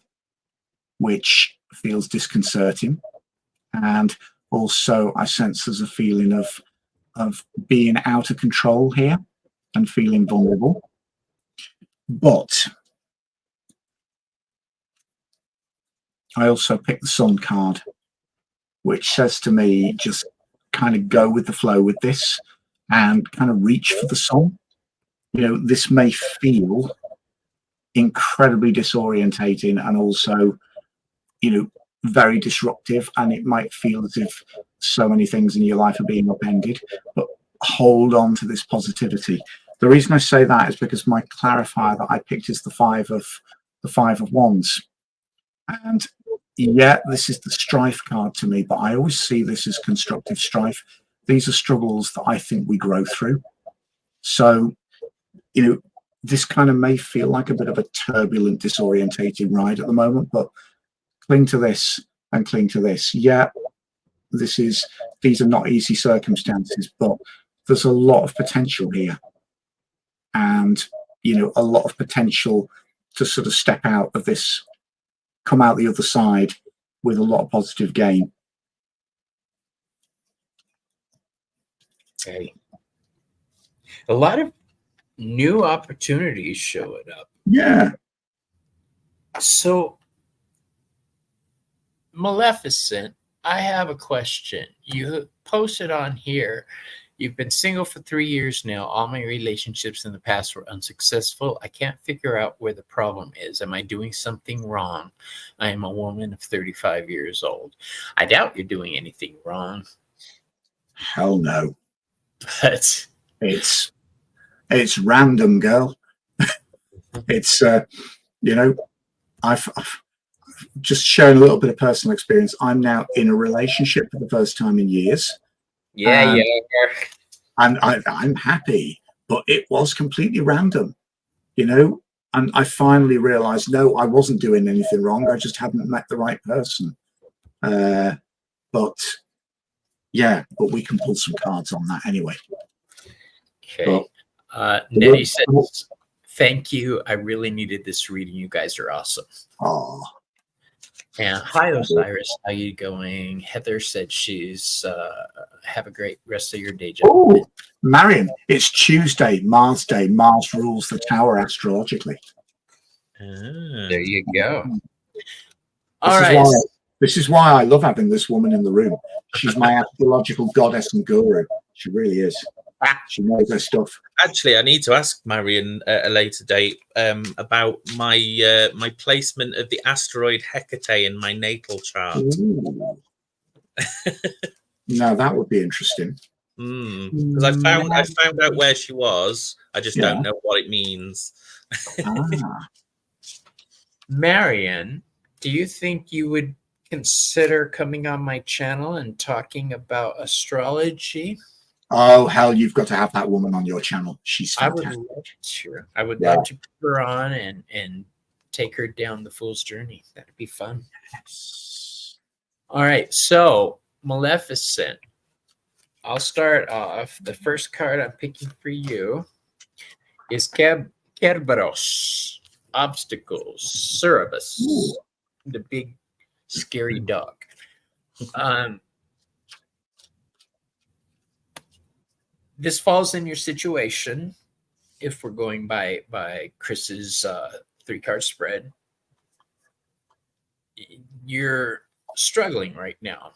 which feels disconcerting. And also I sense there's a feeling of being out of control here and feeling vulnerable. But I also picked the Sun card, which says to me, just kind of go with the flow with this and kind of reach for the sun. You know, this may feel incredibly disorientating and also, you know, very disruptive, and it might feel as if so many things in your life are being upended, but hold on to this positivity. The reason I say that is because my clarifier that I picked is the five of wands. And yeah, this is the strife card to me, but I always see this as constructive strife. These are struggles that I think we grow through. So, you know, this kind of may feel like a bit of a turbulent, disorientating ride at the moment, but cling to this and cling to this. Yeah, these are not easy circumstances, but there's a lot of potential here. And, you know, a lot of potential to sort of step out of this, come out the other side with a lot of positive gain. Okay. A lot of new opportunities showing up. Yeah. So, Maleficent, I have a question. You posted on here, you've been single for 3 years now. All my relationships in the past were unsuccessful. I can't figure out where the problem is. Am I doing something wrong? I am a woman of 35 years old. I doubt you're doing anything wrong. Hell no. But it's random, girl. It's you know, I've just sharing a little bit of personal experience. I'm now in a relationship for the first time in years. yeah. And I'm happy, but it was completely random, you know. And I finally realized, no, I wasn't doing anything wrong. I just hadn't met the right person. But yeah, but we can pull some cards on that anyway. Okay. Nettie says, thank you. I really needed this reading. You guys are awesome. Oh, And hi, Osiris. How you going? Heather said she's have a great rest of your day, gentlemen. oh, Marion, it's Tuesday, Mars Day. Mars rules the tower astrologically. There you go. All right. This is why I love having this woman in the room. She's my astrological goddess and guru. She really is. She knows her stuff. Actually, I need to ask Marion at a later date about my my placement of the asteroid Hecate in my natal chart. Now that would be interesting. Because I found out where she was. I just don't know what it means. Marion, do you think you would consider coming on my channel and talking about astrology? Oh, hell, you've got to have that woman on your channel. She's fantastic. I would love to put her on and take her down the fool's journey. That'd be fun. Yes. All right, so Maleficent. I'll start off. The first card I'm picking for you is Kerberos, Obstacles, Cerberus, the big scary dog. This falls in your situation if we're going by Chris's 3-card spread. You're struggling right now.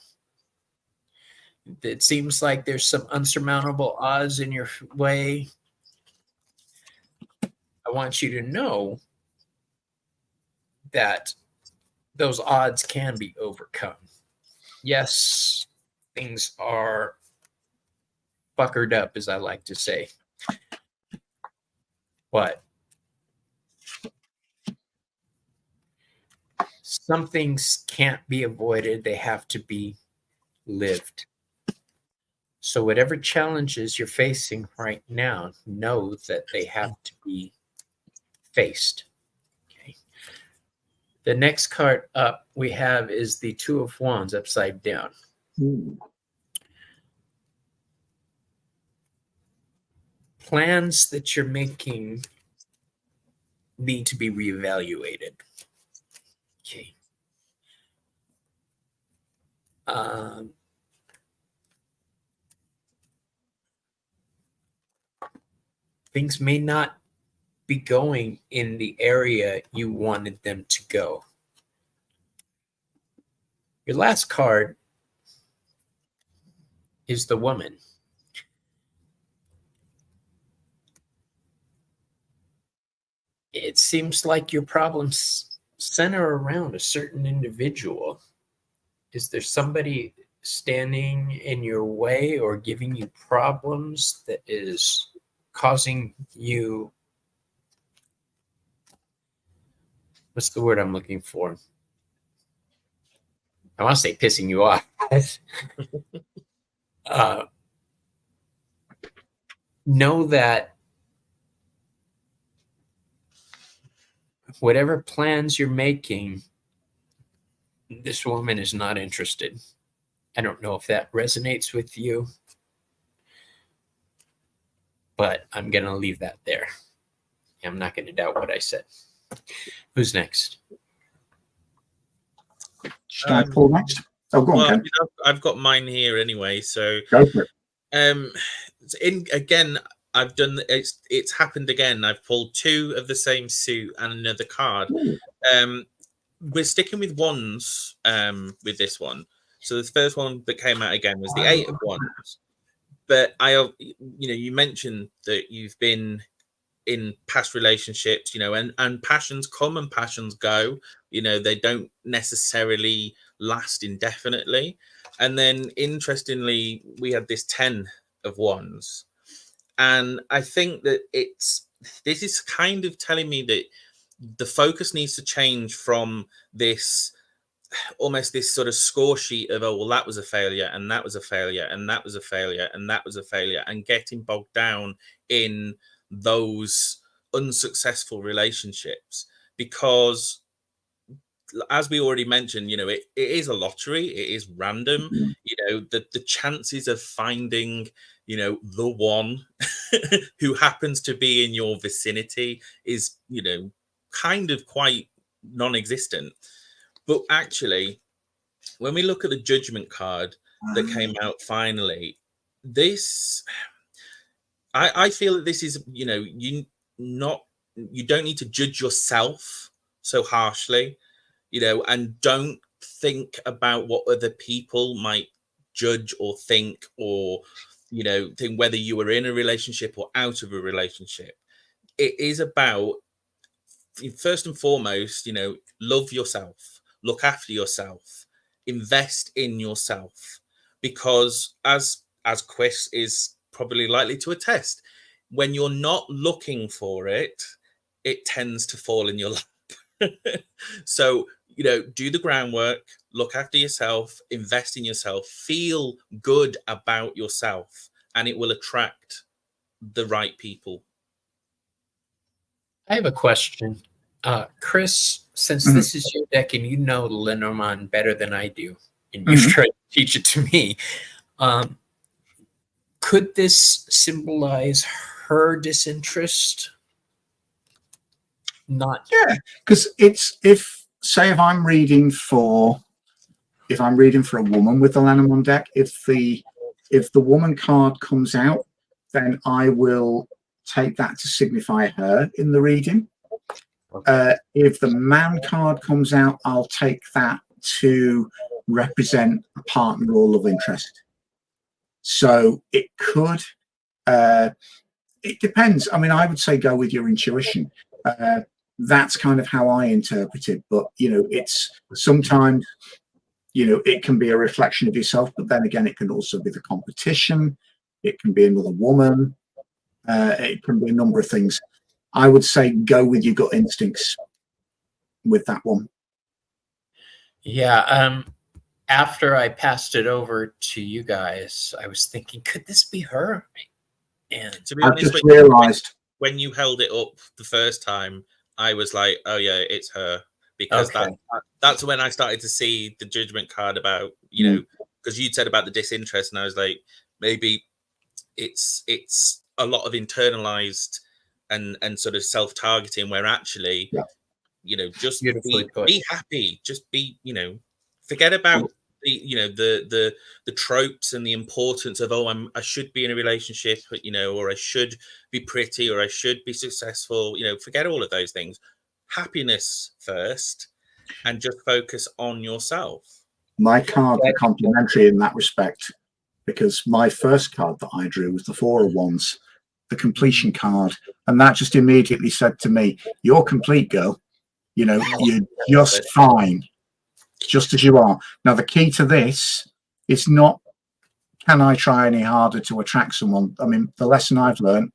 It seems like there's some unsurmountable odds in your way. I want you to know that those odds can be overcome. Yes, things are fuckered up, as I like to say. But some things can't be avoided. They have to be lived. So whatever challenges you're facing right now, know that they have to be faced. Okay. The next card up we have is the Two of Wands upside down. Plans that you're making need to be reevaluated. Okay. Things may not be going in the area you wanted them to go. Your last card is the Woman. It seems like your problems center around a certain individual. Is there somebody standing in your way or giving you problems that is causing you, what's the word I'm looking for? I want to say pissing you off. Know that whatever plans you're making, this woman is not interested. I don't know if that resonates with you, but I'm going to leave that there. I'm not going to doubt what I said. Who's next? Should I pull next? Oh, go on, Ken. I've got mine here anyway, so Go for it. Again, I've done it's happened again. I've pulled 2 of the same suit and another card. We're sticking with wands with this one. So the first one that came out again was the 8 of Wands. But you mentioned that you've been in past relationships, and passions come and passions go. They don't necessarily last indefinitely. And then interestingly, we had this 10 of Wands. And I think that this is kind of telling me that the focus needs to change from this almost this sort of score sheet of, oh, well, that was a failure, and that was a failure, and that was a failure, and that was a failure, and getting bogged down in those unsuccessful relationships. Because as we already mentioned, it is a lottery, it is random. The chances of finding the one who happens to be in your vicinity is kind of quite non-existent. But actually, when we look at the Judgment card that came out finally, I feel that this is, you don't need to judge yourself so harshly, and don't think about what other people might judge or think, or, think whether you were in a relationship or out of a relationship. It is about, first and foremost, love yourself. Look after yourself, invest in yourself, because as Chris is probably likely to attest, when you're not looking for it, it tends to fall in your lap. So, do the groundwork, look after yourself, invest in yourself, feel good about yourself, and it will attract the right people. I have a question. Chris, since this is your deck and you know Lenormand better than I do, and you've tried to teach it to me, could this symbolize her disinterest? Not. Yeah, because if I'm reading for a woman with the Lenormand deck, if the woman card comes out, then I will take that to signify her in the reading. If the man card comes out, I'll take that to represent a partner or love interest. So it could, it depends. I mean, I would say go with your intuition. That's kind of how I interpret it. But, it's sometimes, it can be a reflection of yourself, but then again, it can also be the competition. It can be another woman. It can be a number of things. I would say go with your gut instincts with that one. Yeah. After I passed it over to you guys, I was thinking, could this be her? And to be I honest, just realized when you held it up the first time, I was like, oh yeah, it's her, because that's when I started to see the Judgment card about, because you'd said about the disinterest, and I was like, maybe it's a lot of internalized and sort of self-targeting, where actually, just be happy, just be, forget about the tropes and the importance of, I should be in a relationship, or I should be pretty, or I should be successful, forget all of those things. Happiness first, and just focus on yourself. My cards are complementary in that respect, because my first card that I drew was the 4 of Wands, the completion card, and that just immediately said to me, you're complete, girl. You're just fine, just as you are. Now, the key to this is not, can I try any harder to attract someone? I mean, the lesson I've learned,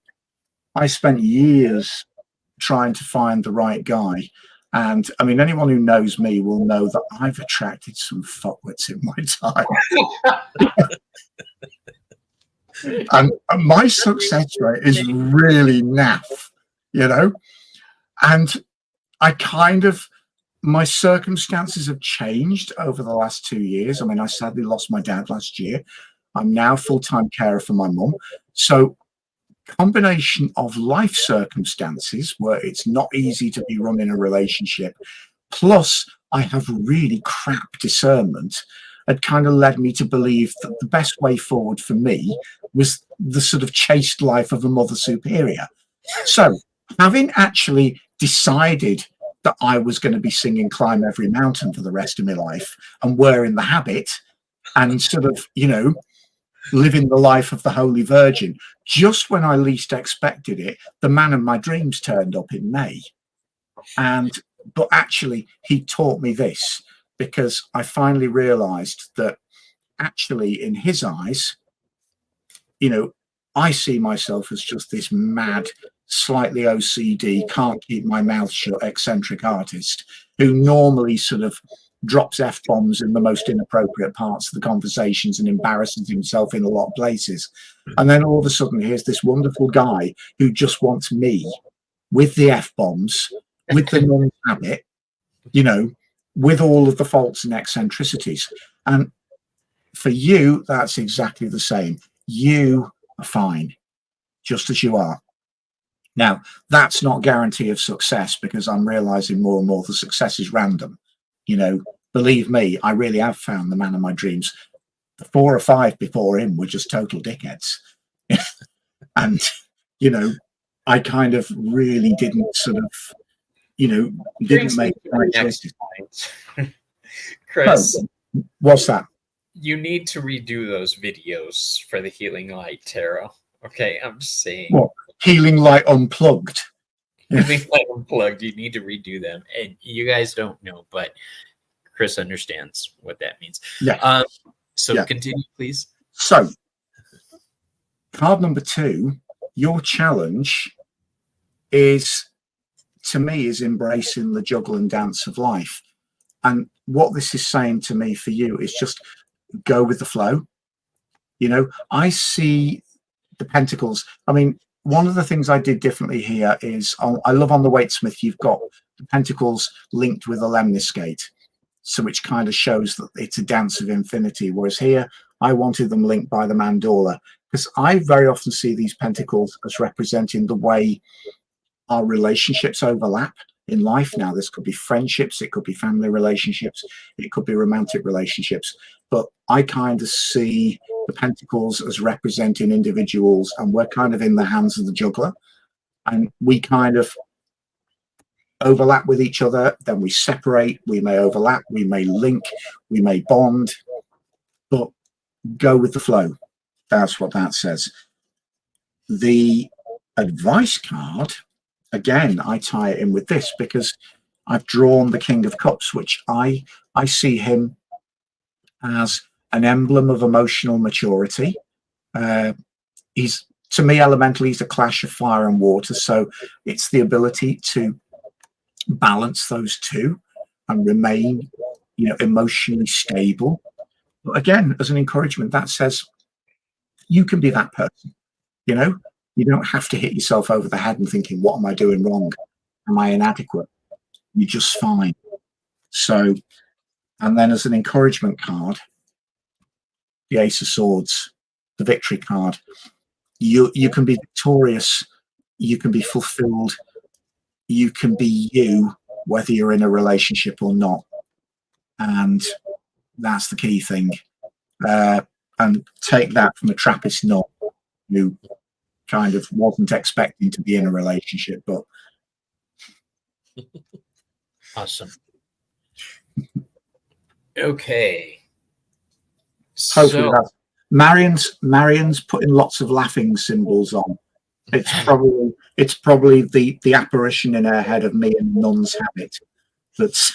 I spent years trying to find the right guy. And I mean, anyone who knows me will know that I've attracted some fuckwits in my time. and my success rate is really naff, you know? And I kind of, my circumstances have changed over the last 2 years. I mean, I sadly lost my dad last year. I'm now full-time carer for my mum. So combination of life circumstances where it's not easy to be running a relationship, plus I have really crap discernment, had kind of led me to believe that the best way forward for me was the sort of chaste life of a mother superior. So having actually decided that I was going to be singing Climb Every Mountain for the rest of my life and were in the habit and sort of, you know, living the life of the Holy Virgin, just when I least expected it, the man of my dreams turned up in May. But actually, he taught me this, because I finally realized that actually in his eyes, you know, I see myself as just this mad, slightly OCD, can't keep my mouth shut, eccentric artist who normally sort of drops F-bombs in the most inappropriate parts of the conversations and embarrasses himself in a lot of places. And then all of a sudden, here's this wonderful guy who just wants me with the F-bombs, with the non-habit, you know, with all of the faults and eccentricities. And for you, that's exactly the same. You are fine, just as you are. Now, that's not guarantee of success, because I'm realizing more and more the success is random. You know, believe me, I really have found the man of my dreams. The 4 or 5 before him were just total dickheads. And, you know, I kind of really didn't sort of, you know, didn't make the right choices. Chris, what's that? You need to redo those videos for the Healing Light Tarot. Okay, I'm just saying. What? Healing Light Unplugged. Healing Light Unplugged. You need to redo them, and you guys don't know, but Chris understands what that means. Yeah. So continue, please. So, card number 2. Your challenge is, to me, is embracing the juggle and dance of life. And what this is saying to me for you is just go with the flow. You know, I see the pentacles. I mean, one of the things I did differently here is, I love on the Waitsmith, you've got the pentacles linked with a lemniscate, so which kind of shows that it's a dance of infinity. Whereas here, I wanted them linked by the mandala, because I very often see these pentacles as representing the way our relationships overlap in life. Now, this could be friendships, it could be family relationships, it could be romantic relationships, but I kind of see the pentacles as representing individuals, and we're kind of in the hands of the juggler, and we kind of overlap with each other, then we separate, we may overlap, we may link, we may bond, but go with the flow. That's what that says. The advice card, again, I tie it in with this because I've drawn the King of Cups, which I see him as an emblem of emotional maturity. He's, to me, elementally, he's a clash of fire and water. So it's the ability to balance those two and remain, you know, emotionally stable. But again, as an encouragement, that says you can be that person. You know, you don't have to hit yourself over the head and thinking, what am I doing wrong? Am I inadequate? You're just fine. So, and then as an encouragement card, the Ace of Swords, the victory card. You can be victorious, you can be fulfilled, you can be you, whether you're in a relationship or not. And that's the key thing. And take that from a Trappist nut who kind of wasn't expecting to be in a relationship, but awesome. Okay. Hopefully that's Marion's putting lots of laughing symbols on. It's probably the apparition in her head of me and nun's habit. That's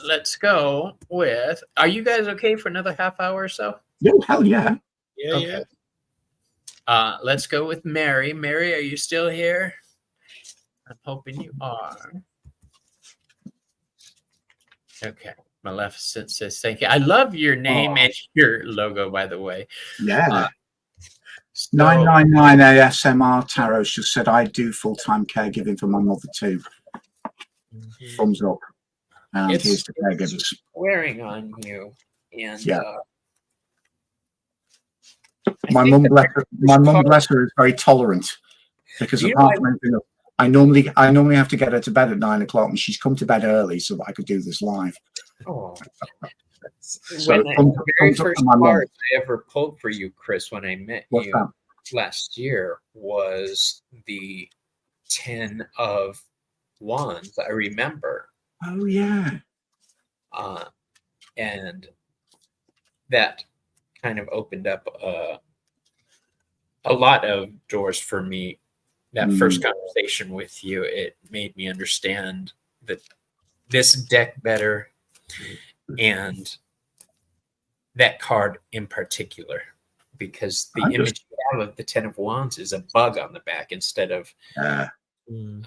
let's go with, are you guys okay for another half hour or so? oh, hell yeah. Yeah, Okay. yeah. Let's go with Mary. Mary, are you still here? I'm hoping you are. Okay. Maleficent says thank you. I love your name and your logo, by the way. Yeah. So, 999 ASMR Tarot's just said, I do full-time caregiving for my mother too. Thumbs up. And here's the caregivers. Wearing on you. And yeah. My mum, bless her, is very tolerant because apart from anything else, I normally have to get her to bed at 9 o'clock, and she's come to bed early so that I could do this live. Oh, so the very first card I ever pulled for you, Chris, when I met you last year was the 10 of Wands. I remember. Oh yeah. And that kind of opened up a lot of doors for me. That first conversation with you, it made me understand that this deck better, and that card in particular, because the image you have of the 10 of Wands is a bug on the back instead of and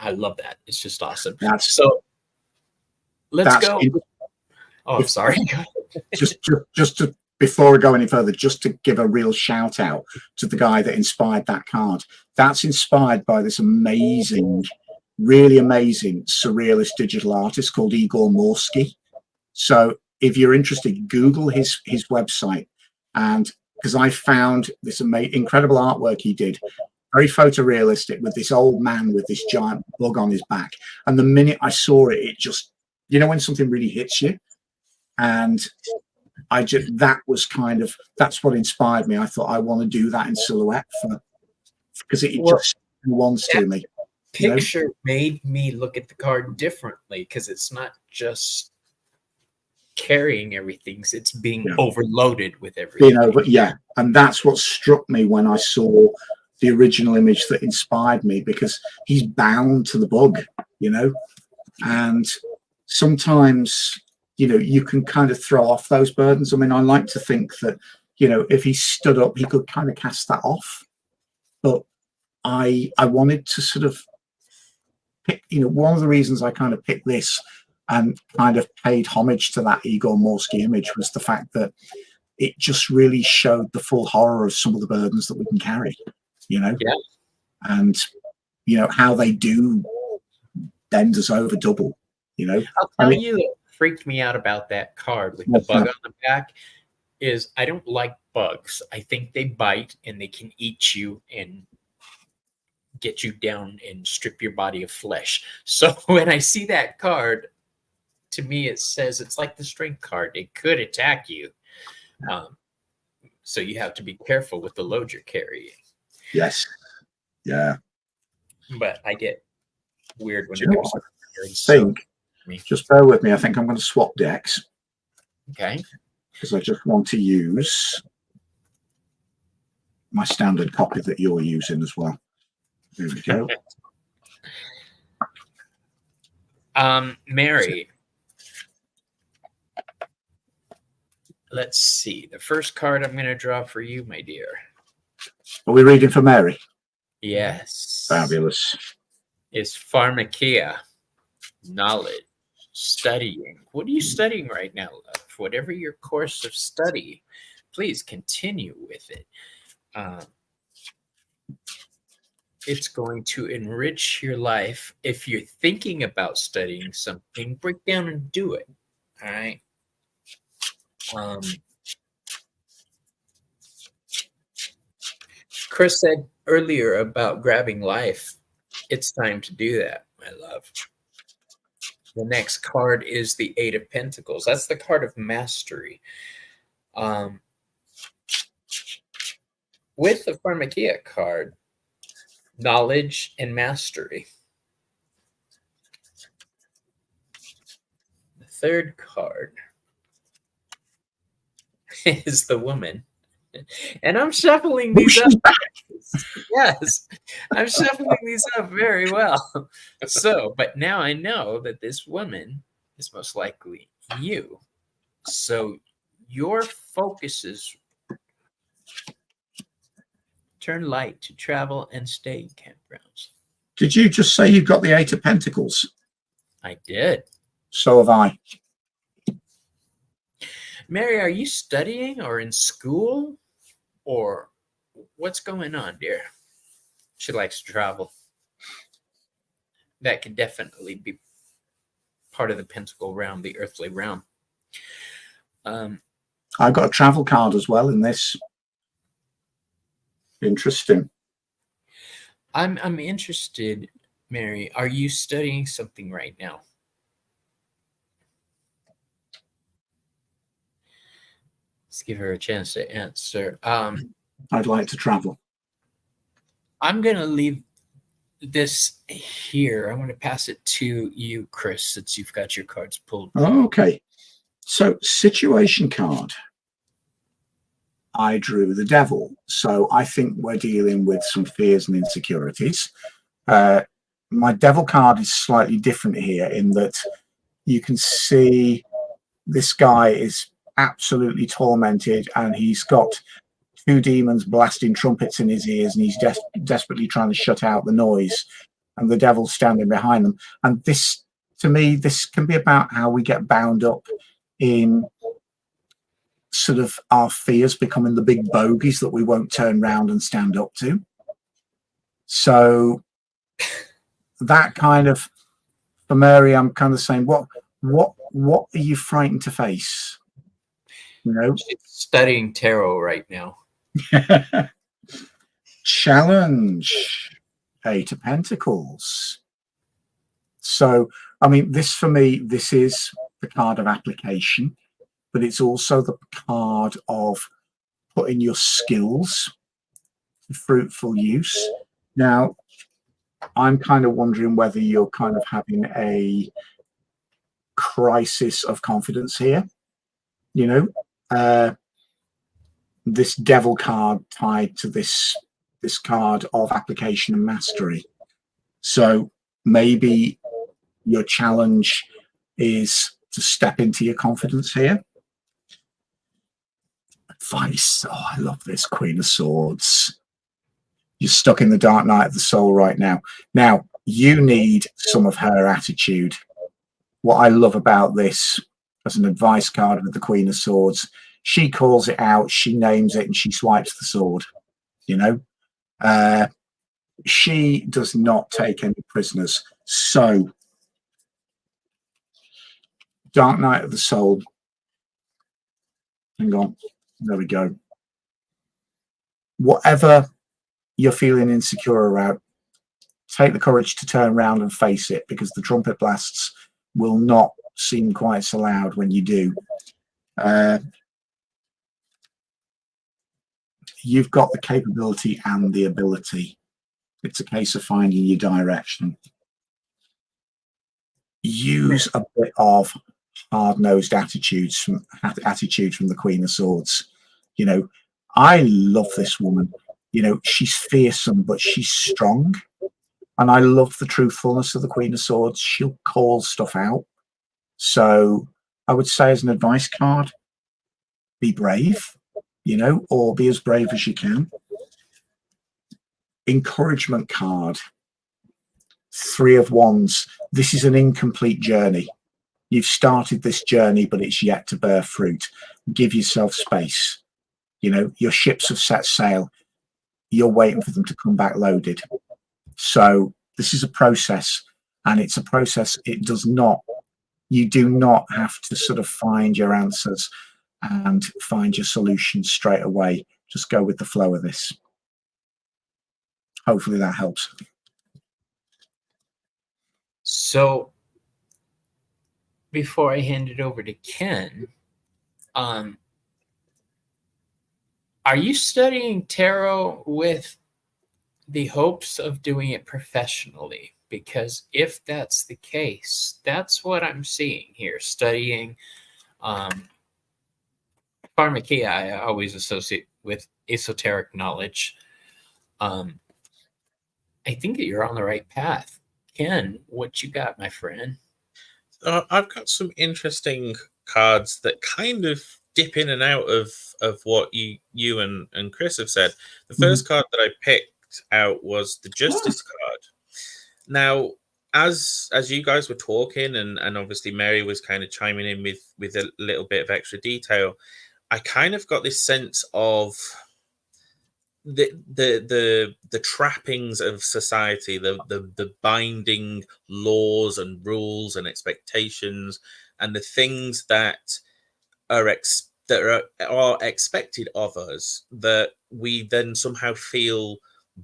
I love that. It's just awesome. So let's go. Oh, I'm sorry. just to before we go any further, just to give a real shout out to the guy that inspired that card. That's inspired by this amazing, really amazing surrealist digital artist called Igor Morsky. So if you're interested, Google his website, and because I found this incredible artwork he did, very photorealistic, with this old man with this giant bug on his back. And the minute I saw it, it just, you know, when something really hits you, and that's what inspired me. I thought I want to do that in silhouette because it just wants to me. Picture made me look at the card differently, because it's not just carrying everything, it's being overloaded with everything. And that's what struck me when I saw the original image that inspired me, because he's bound to the bug, you know, and sometimes, you know, you can kind of throw off those burdens. I mean, I like to think that, you know, if he stood up, he could kind of cast that off. But I wanted to sort of pick, you know, one of the reasons I kind of picked this and kind of paid homage to that Igor Morsky image was the fact that it just really showed the full horror of some of the burdens that we can carry, you know, and, you know, how they do bend us over double, you know. I'll tell you what freaked me out about that card with the bug on the back is I don't like bugs. I think they bite and they can eat you and get you down and strip your body of flesh. So when I see that card, to me, it says it's like the strength card. It could attack you. So you have to be careful with the load you're carrying. Yes. Yeah. But I get weird when just bear with me. I think I'm going to swap decks. Okay. Because I just want to use my standard copy that you're using as well. There we go. Mary. Let's see. The first card I'm going to draw for you, my dear. Are we reading for Mary? Yes. Fabulous. Is Pharmakia. Knowledge. Studying. What are you studying right now, love? Whatever your course of study, please continue with it. It's going to enrich your life. If you're thinking about studying something, break down and do it. All right. Chris said earlier about grabbing life. It's time to do that, my love. The next card is the Eight of Pentacles. That's the card of mastery. With the Pharmakia card, knowledge and mastery. The third card is the Woman. And I'm shuffling these up. Yes, I'm shuffling these up very well. So, but now I know that this woman is most likely you. So your focus is turn light to travel and stay in campgrounds. Did you just say you've got the Eight of Pentacles? I did. So have I. Mary, are you studying or in school? Or what's going on, dear? She likes to travel. That could definitely be part of the pentacle realm, the earthly realm. I've got a travel card as well in this. Interesting. I'm interested, Mary. Are you studying something right now? Let's give her a chance to answer. I'd like to travel. I'm going to leave this here. I'm going to pass it to you, Chris, since you've got your cards pulled. Okay. So, situation card. I drew the devil. So I think we're dealing with some fears and insecurities. My devil card is slightly different here in that you can see this guy is absolutely tormented and he's got two demons blasting trumpets in his ears and he's desperately trying to shut out the noise, and the devil's standing behind them. And this, to me, this can be about how we get bound up in sort of our fears becoming the big bogies that we won't turn round and stand up to. So that kind of, for Mary, I'm kind of saying, what are you frightened to face? You know, She's studying tarot right now. challenge, Eight of Pentacles. So, I mean, this for me, this is the card of application, but it's also the card of putting your skills to fruitful use. Now, I'm kind of wondering whether you're kind of having a crisis of confidence here. You know, this devil card tied to this card of application and mastery. So maybe your challenge is to step into your confidence here. Advice. Oh, I love this. Queen of Swords. You're stuck in the dark night of the soul right now. Now, you need some of her attitude. What I love about this as an advice card with the Queen of Swords, she calls it out, she names it, and she swipes the sword. You know, she does not take any prisoners. So, Dark Night of the Soul. Hang on. There we go. Whatever you're feeling insecure about, take the courage to turn around and face it, because the trumpet blasts will not seem quite so loud when you do. You've got the capability and the ability. It's a case of finding your direction. Use a bit of hard-nosed attitude from the Queen of Swords. You know, I love this woman. You know, she's fearsome, but she's strong. And I love the truthfulness of the Queen of Swords. She'll call stuff out. So I would say, as an advice card, be brave, you know, or be as brave as you can. Encouragement card. Three of Wands. This is an incomplete journey. You've started this journey, but it's yet to bear fruit. Give yourself space. You know, your ships have set sail. You're waiting for them to come back loaded. So this is a process, and it's a process. It does not, you do not have to sort of find your answers and find your solutions straight away. Just go with the flow of this. Hopefully that helps. So before I hand it over to Ken, are you studying tarot with the hopes of doing it professionally? Because if that's the case, that's what I'm seeing here. Studying pharmakia, I always associate with esoteric knowledge. I think that you're on the right path. Ken, what you got, my friend? I've got some interesting cards that kind of dip in and out of what you and Chris have said. The first card that I picked out was the Justice card. Now, as you guys were talking, and obviously Mary was kind of chiming in with a little bit of extra detail, I kind of got this sense of the trappings of society, the binding laws and rules and expectations, and the things that are expected of us, that we then somehow feel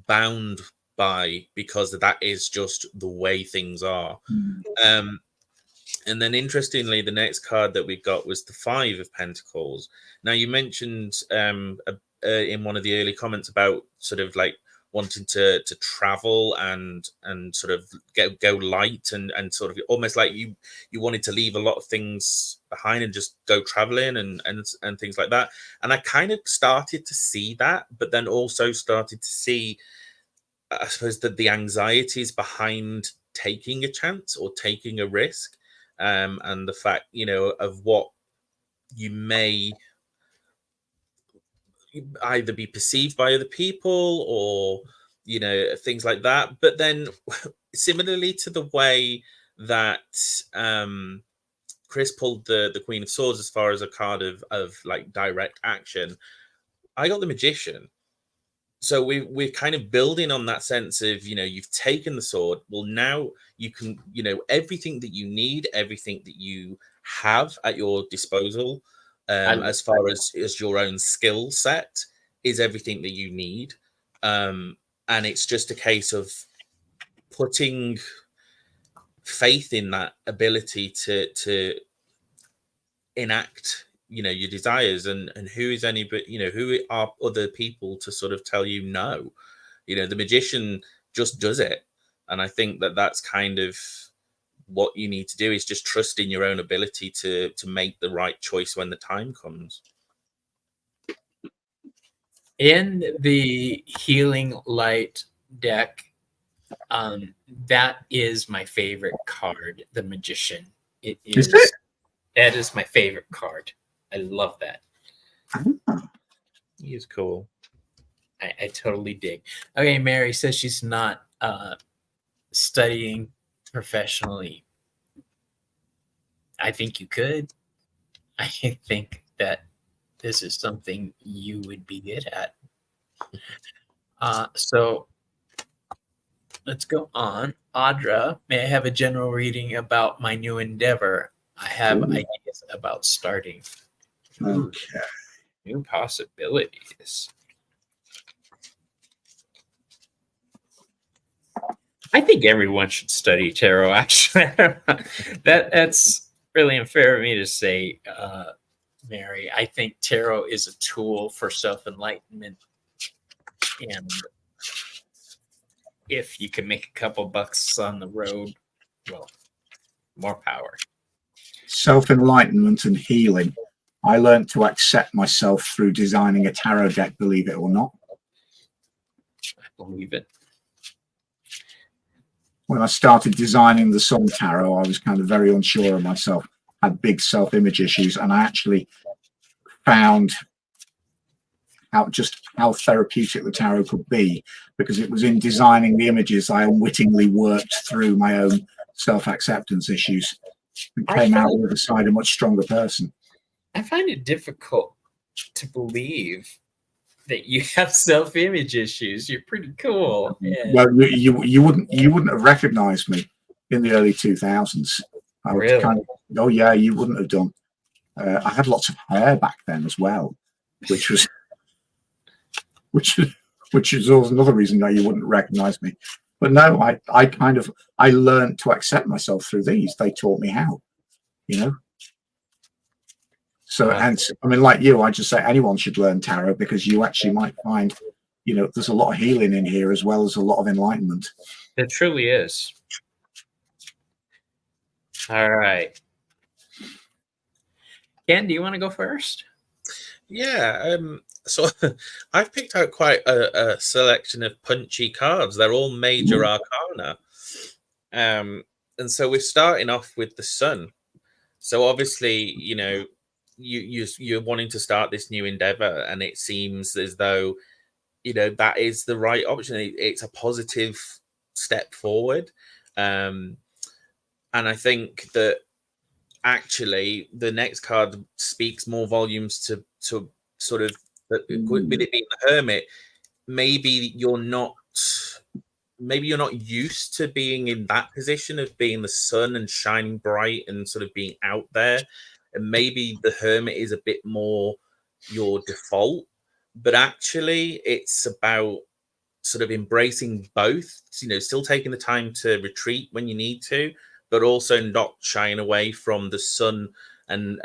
bound by, because that is just the way things are. And then interestingly, the next card that we got was the Five of Pentacles. Now, you mentioned in one of the early comments about sort of like wanting to travel and sort of go light, and sort of almost like you wanted to leave a lot of things behind and just go traveling and things like that. And I kind of started to see that, but then also started to see, I suppose, that the anxieties behind taking a chance or taking a risk, and the fact, of what you may either be perceived by other people or, things like that. But then similarly to the way that Chris pulled the Queen of Swords as far as a card of like direct action, I got the Magician. So we're kind of building on that sense of, you've taken the sword. Well, now you can, everything that you need, everything that you have at your disposal, as far as your own skill set, is everything that you need. And it's just a case of putting faith in that ability to enact, your desires, and who is anybody, who are other people to sort of tell you no. The Magician just does it. And I think that that's kind of what you need to do, is just trust in your own ability to make the right choice when the time comes. In the Healing Light deck, that is my favorite card, the Magician. It is. That is my favorite card. I love that. He is cool. I totally dig. Okay, Mary says she's not studying professionally. I think you could. I think that this is something you would be good at. So let's go on. Audra, may I have a general reading about my new endeavor? I have ideas about starting. Okay. New possibilities. I think everyone should study tarot, actually. That's really unfair of me to say, Mary. I think tarot is a tool for self-enlightenment. And if you can make a couple bucks on the road, well, more power. Self-enlightenment and healing. I learned to accept myself through designing a tarot deck, believe it or not. I believe it. When I started designing the Sun Tarot, I was kind of very unsure of myself, had big self-image issues, and I actually found out just how therapeutic the tarot could be, because it was in designing the images I unwittingly worked through my own self-acceptance issues and came out with a much stronger person. I find it difficult to believe that you have self-image issues. You're pretty cool. Yeah. Well, you wouldn't have recognized me in the early 2000s. I was Really? kind of, oh yeah, you wouldn't have done. I had lots of hair back then as well, which is also another reason that you wouldn't recognize me. But no, I learned to accept myself through these. They taught me how, So, and I mean, like you, I just say anyone should learn tarot, because you actually might find, there's a lot of healing in here as well as a lot of enlightenment. It truly is. All right. Ken, do you want to go first? Yeah. So I've picked out quite a selection of punchy cards. They're all major arcana. And so we're starting off with the Sun. So obviously, you're wanting to start this new endeavor, and it seems as though that is the right option. It's a positive step forward, and I think that actually the next card speaks more volumes to sort of with it being the Hermit. Maybe you're not used to being in that position of being the sun and shining bright and sort of being out there, and maybe the Hermit is a bit more your default. But actually it's about sort of embracing both, still taking the time to retreat when you need to, but also not shying away from the sun and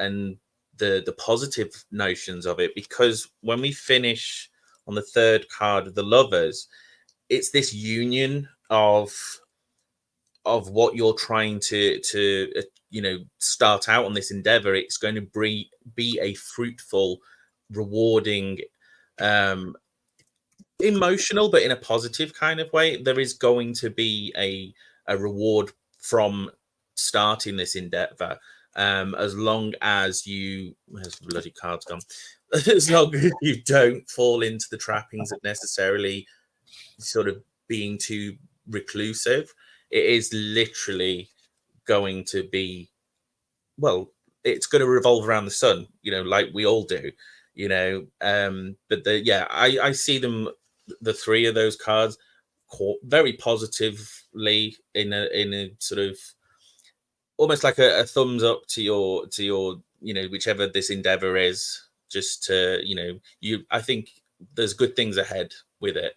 the positive notions of it. Because when we finish on the third card of the Lovers, it's this union of what you're trying to start out on this endeavor. It's going to be a fruitful, rewarding, emotional, but in a positive kind of way. There is going to be a reward from starting this endeavor, as long as you, where's the bloody cards gone? As long as you don't fall into the trappings of necessarily sort of being too reclusive. It is literally going to be, well, it's going to revolve around the sun, like we all do, but I see them, the three of those cards, very positively in a sort of almost like a thumbs up to your whichever this endeavor is. Just to I think there's good things ahead with it.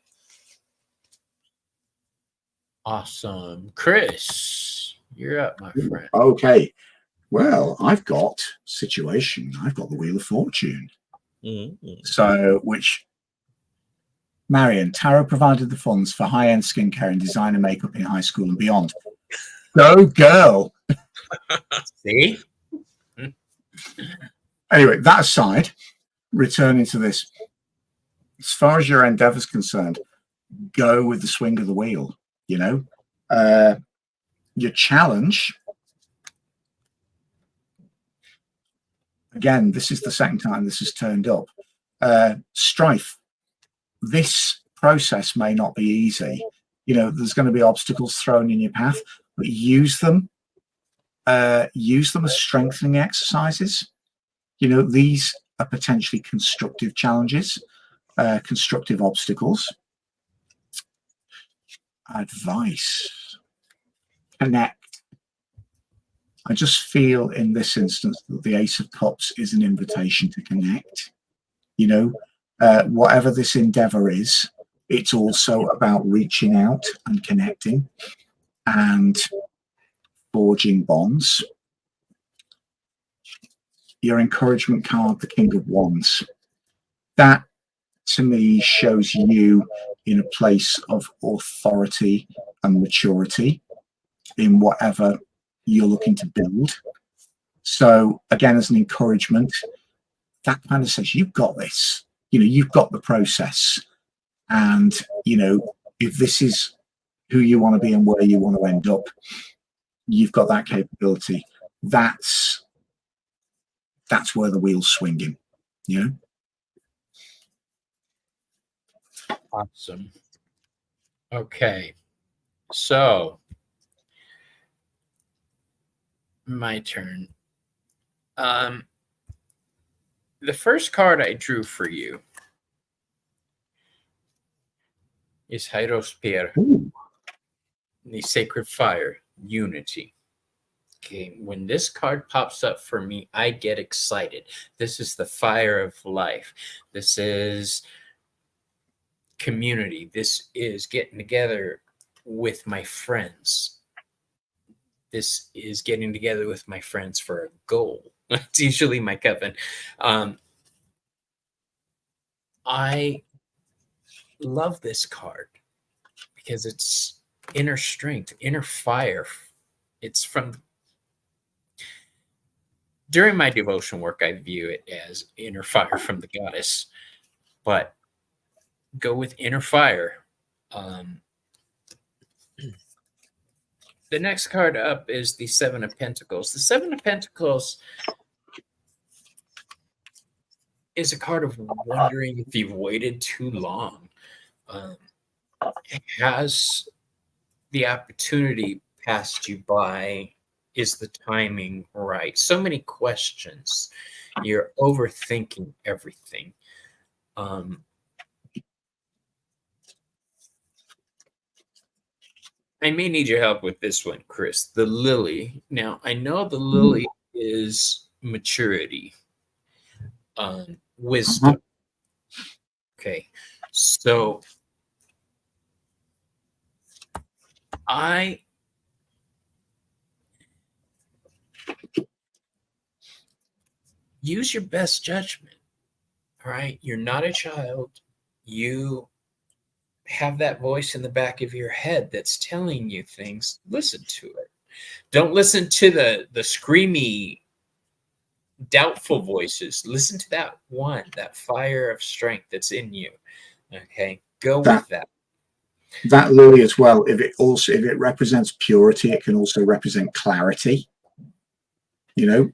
Awesome. Chris, you're up, my friend. Okay. Well, I've got situation. I've got the Wheel of Fortune. Mm-hmm. So, which Marion, tarot provided the funds for high-end skincare and designer makeup in high school and beyond. Go, girl. See? Anyway, that aside, returning to this, as far as your endeavor is concerned, go with the swing of the wheel. Your challenge, again, this is the second time this has turned up. Strife. This process may not be easy. There's going to be obstacles thrown in your path, but use them as strengthening exercises. These are potentially constructive challenges, constructive obstacles. Advice: connect. I just feel in this instance that the Ace of Cups is an invitation to connect. Whatever this endeavor is, it's also about reaching out and connecting and forging bonds. Your encouragement card, the King of Wands, that to me shows you in a place of authority and maturity in whatever you're looking to build. So again, as an encouragement, that kind of says you've got this. You've got the process, and if this is who you want to be and where you want to end up, you've got that capability. That's where the wheel's swinging. Awesome. Okay, so my turn. The first card I drew for you is Hierosphere, the Sacred Fire, Unity. Okay, when this card pops up for me, I get excited. This is the fire of life. This is community. This is getting together with my friends. This is getting together with my friends for a goal. It's usually my coven. I love this card because it's inner strength, inner fire. It's from during my devotion work, I view it as inner fire from the goddess, but go with inner fire. The next card up is the Seven of Pentacles. The Seven of Pentacles is a card of wondering if you've waited too long. Has the opportunity passed you by? Is the timing right? So many questions. You're overthinking everything. I may need your help with this one, Chris. The lily. Now, I know the lily is maturity, wisdom. Okay, so I use your best judgment. All right, you're not a child. You have that voice in the back of your head that's telling you things. Listen to it. Don't listen to the screamy, doubtful voices. Listen to that one, that fire of strength that's in you. Okay, go with that. That lily as well, if it represents purity, it can also represent clarity. You know,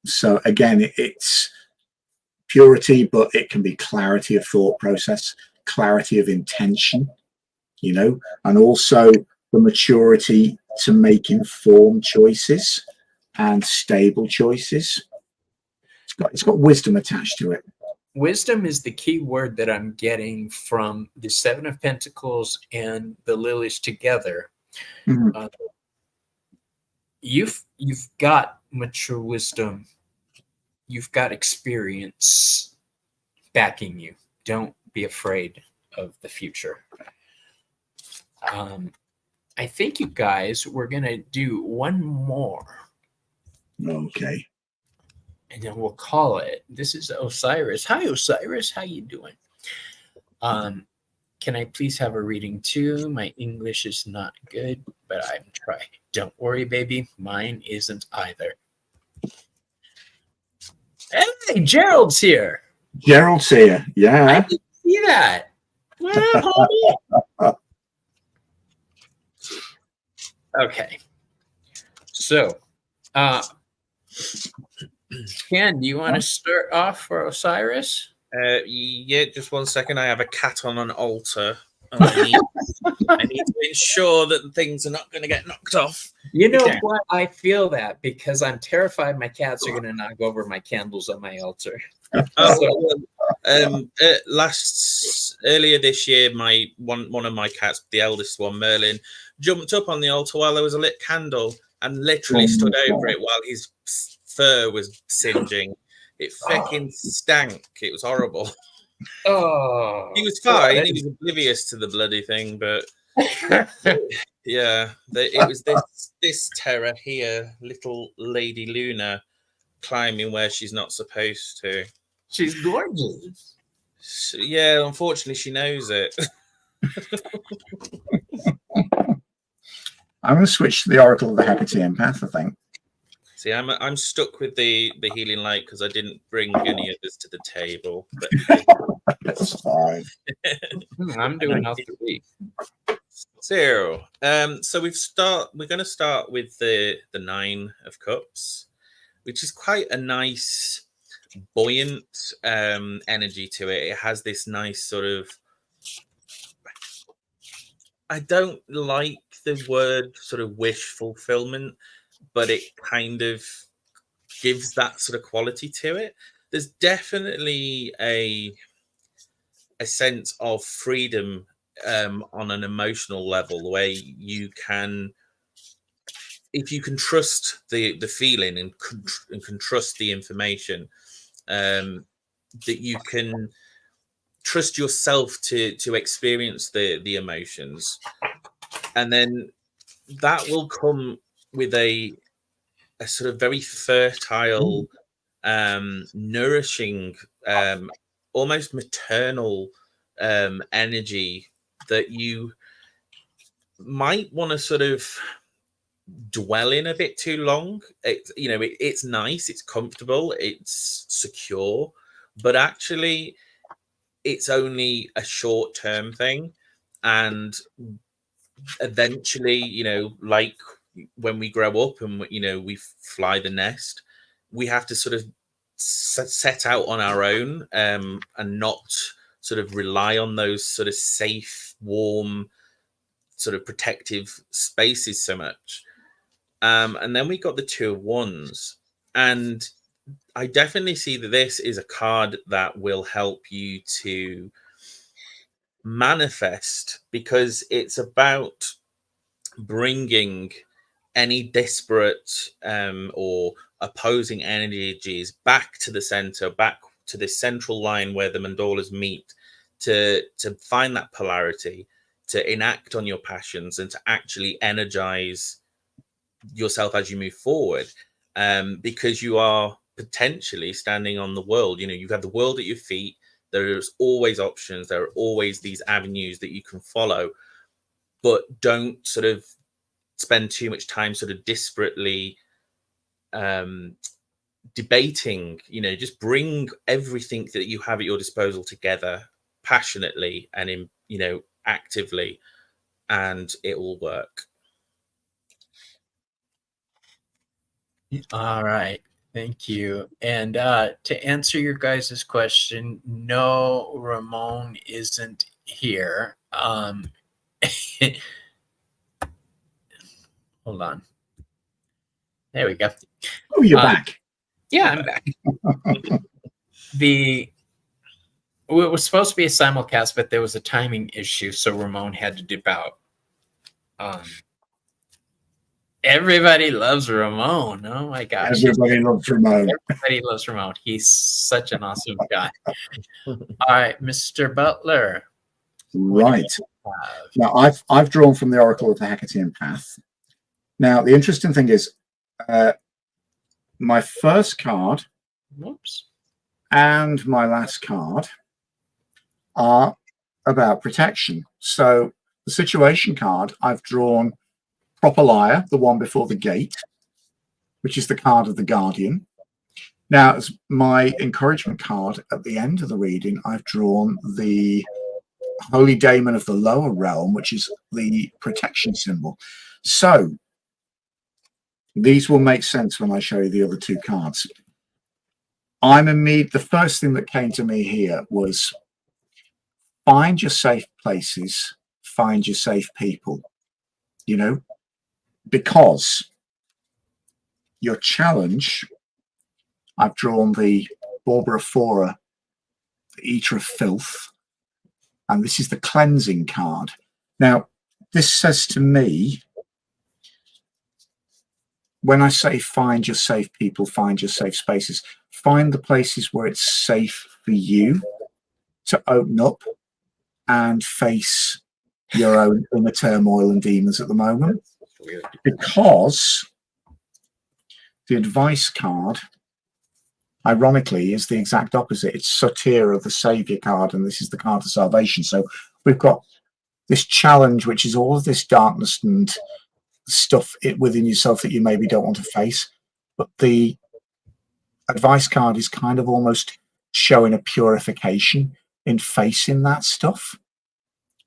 so again, it's purity, but it can be clarity of thought process, clarity of intention, you know, and also the maturity to make informed choices and stable choices. It's got wisdom attached to it. Wisdom is the key word that I'm getting from the Seven of Pentacles and the lilies together. Mm-hmm. You've got mature wisdom. You've got experience backing you. Don't be afraid of the future. I think, you guys, we're going to do one more. Okay. And then we'll call it. This is Osiris. Hi, Osiris. How you doing? Can I please have a reading too? My English is not good, but I'm trying. Don't worry, baby. Mine isn't either. Hey, Gerald's here. Gerald's here. Yeah. I didn't see that. What up, homie? Okay. So, Ken, do you want to start off for Osiris? Yeah, just 1 second. I have a cat on an altar. I need to ensure that things are not going to get knocked off. You know what? I feel that because I'm terrified my cats are going to knock over my candles on my altar. Earlier this year, one of my cats, the eldest one, Merlin, jumped up on the altar while there was a lit candle and literally stood over it while his fur was singeing. It fucking stank. It was horrible. Oh, he was fine. He was oblivious to the bloody thing, but yeah, it was this terror here, little Lady Luna, climbing where she's not supposed to. She's gorgeous. So, yeah, unfortunately, she knows it. I'm going to switch to the Oracle of the Hekatean Path, I think. See, I'm stuck with the Healing Light because I didn't bring any others to the table. But that's fine. I'm doing all three. So, we're going to start with the Nine of Cups, which is quite a nice, buoyant energy to it. It has this nice sort of. I don't like the word sort of wish fulfillment, but it kind of gives that sort of quality to it. There's definitely a sense of freedom on an emotional level where you can, if you can trust the feeling and can trust the information, that you can trust yourself to experience the emotions, and then that will come with a sort of very fertile, nourishing, almost maternal energy that you might want to sort of dwell in a bit too long. It's nice, it's comfortable, it's secure, but actually it's only a short-term thing, and eventually, like when we grow up and we fly the nest, we have to sort of set out on our own, and not sort of rely on those sort of safe, warm, sort of protective spaces so much. And then we got the Two of Wands, and I definitely see that this is a card that will help you to manifest, because it's about bringing any disparate or opposing energies back to the center, back to this central line where the mandalas meet, to find that polarity, to enact on your passions, and to actually energize yourself as you move forward, because you are potentially standing on the world. You know, you have the world at your feet. There's always options. There are always these avenues that you can follow, but don't sort of spend too much time sort of disparately debating. You know, just bring everything that you have at your disposal together passionately and actively, and it will work. All right. Thank you. And to answer your guys' question, no, Ramon isn't here. Hold on. There we go. Oh, you're back. Yeah, I'm back. It was supposed to be a simulcast, but there was a timing issue, so Ramon had to dip out. Everybody loves Ramon. Oh my gosh. Everybody loves Ramon. Everybody loves Ramon. He's such an awesome guy. All right, Mr. Butler. Right. Now, I've drawn from the Oracle of the Hekatean Path. Now, the interesting thing is, my first card and my last card are about protection. So the situation card, I've drawn Proper Liar, the one before the gate, which is the card of the Guardian. Now, as my encouragement card at the end of the reading, I've drawn the Holy Daemon of the Lower Realm, which is the protection symbol. So these will make sense when I show you the other two cards. The first thing that came to me here was find your safe places, find your safe people, because your challenge, I've drawn the Barbara Fora, the Eater of Filth, and this is the cleansing card. Now, this says to me, when I say find your safe people, find your safe spaces, find the places where it's safe for you to open up and face your own inner turmoil and demons at the moment. Because the advice card, ironically, is the exact opposite. It's Sotira, the savior card, and this is the card of salvation. So we've got this challenge, which is all of this darkness and stuff within yourself that you maybe don't want to face. But the advice card is kind of almost showing a purification in facing that stuff.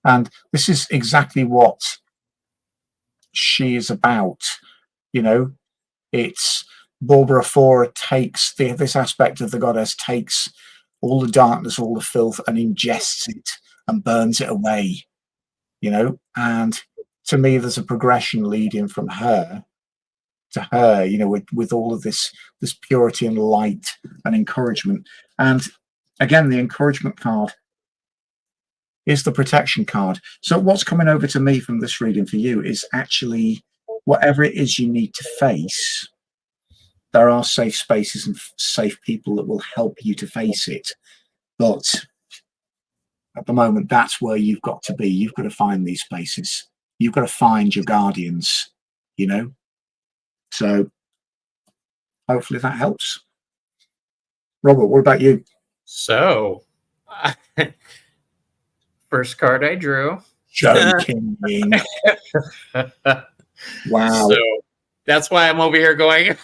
And this is exactly what she is about. It's Barbara Fora takes this aspect of the goddess, takes all the darkness, all the filth, and ingests it and burns it away, and to me there's a progression leading from her to her, with all of this purity and light and encouragement. And again, the encouragement card is the protection card. So what's coming over to me from this reading for you is actually whatever it is you need to face, there are safe spaces and safe people that will help you to face it. But at the moment, that's where you've got to be. You've got to find these spaces. You've got to find your guardians, So hopefully that helps. Robert, what about you? So, first card I drew. Joking. Wow. So that's why I'm over here going.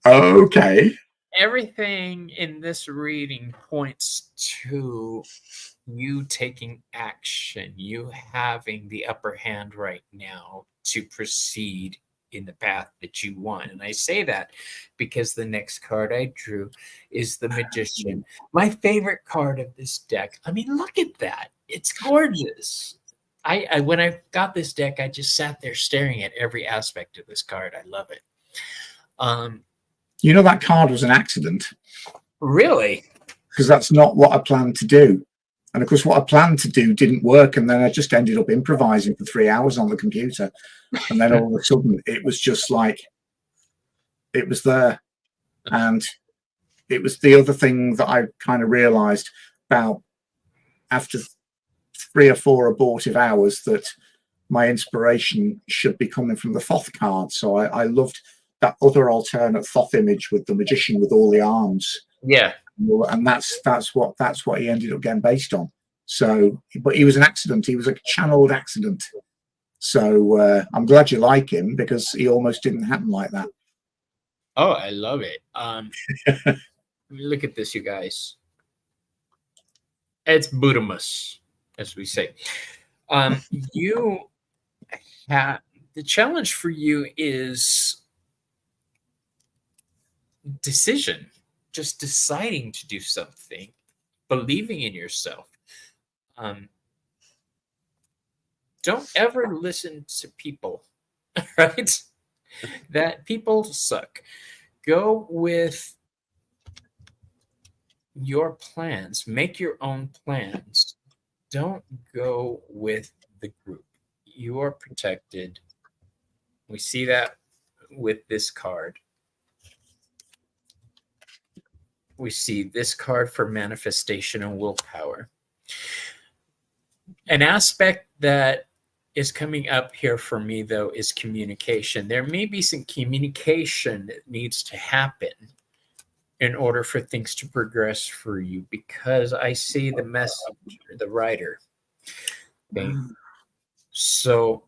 Okay. Everything in this reading points to you taking action, you having the upper hand right now to proceed in the path that you want. And I say that because the next card I drew is the Magician, my favorite card of this deck. I mean, look at that. It's gorgeous. I when I got this deck, I just sat there staring at every aspect of this card. I love it. You know, that card was an accident. Really? Because that's not what I planned to do. And of course, what I planned to do didn't work. And then I just ended up improvising for 3 hours on the computer. And then all of a sudden, it was just like, it was there. And it was the other thing that I kind of realized about after 3 or 4 abortive hours, that my inspiration should be coming from the Thoth card. So I loved that other alternate Thoth image with the Magician with all the arms. Yeah. And that's what he ended up getting based on. So, but he was an accident. He was a channeled accident. So I'm glad you like him, because he almost didn't happen like that. Oh, I love it. Look at this, you guys. It's Budamus, as we say. You have the challenge for you is decision. Just deciding to do something, believing in yourself. Don't ever listen to people, right? That people suck. Go with your plans. Make your own plans. Don't go with the group. You are protected. We see that with this card. We see this card for manifestation and willpower. An aspect that is coming up here for me, though, is communication. There may be some communication that needs to happen in order for things to progress for you, because I see the messenger, the writer. Okay. So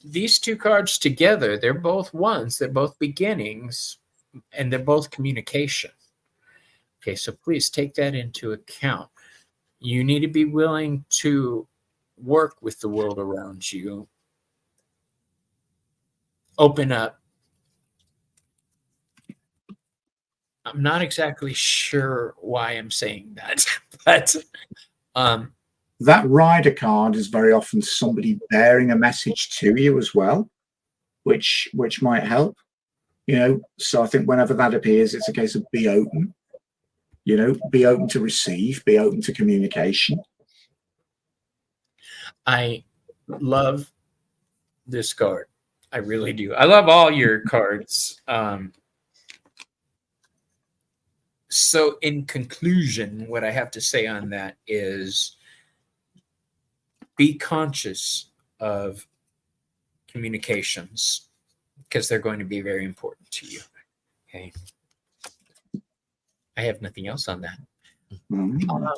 these two cards together, they're both ones, they're both beginnings, and they're both communication. Okay, so please take that into account. You need to be willing to work with the world around you. Open up. I'm not exactly sure why I'm saying that, but that rider card is very often somebody bearing a message to you as well, which might help. You know, so I think whenever that appears, it's a case of be open. You know, be open to receive, be open to communication. I love this card. I really do. I love all your cards. So in conclusion, what I have to say on that is be conscious of communications, because they're going to be very important to you. Okay. I have nothing else on that.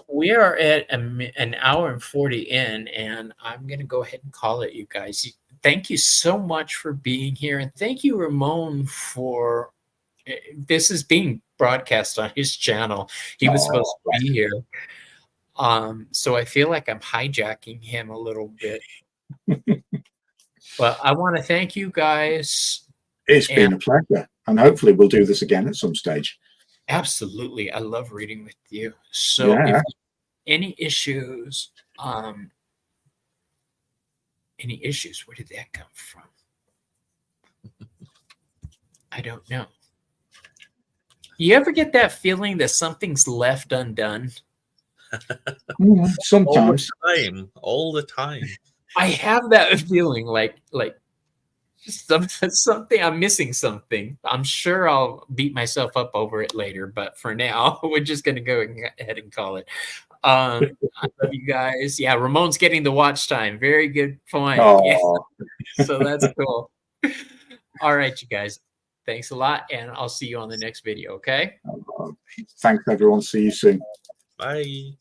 We are at an hour and 40 in, and I'm going to go ahead and call it, you guys. Thank you so much for being here. And thank you, Ramon, for this is being broadcast on his channel. He was supposed to be here. So I feel like I'm hijacking him a little bit. But I want to thank you guys. It's been a pleasure. And hopefully we'll do this again at some stage. Absolutely. I love reading with you. So if any issues, where did that come from? I don't know. You ever get that feeling that something's left undone? Sometimes. All the time. I have that feeling like something, I'm missing something. I'm sure I'll beat myself up over it later, but for now, we're just going to go ahead and call it. I love you guys. Yeah, Ramon's getting the watch time. Very good point. Yeah. So that's cool. All right, you guys. Thanks a lot, and I'll see you on the next video, okay? Thanks, everyone. See you soon. Bye.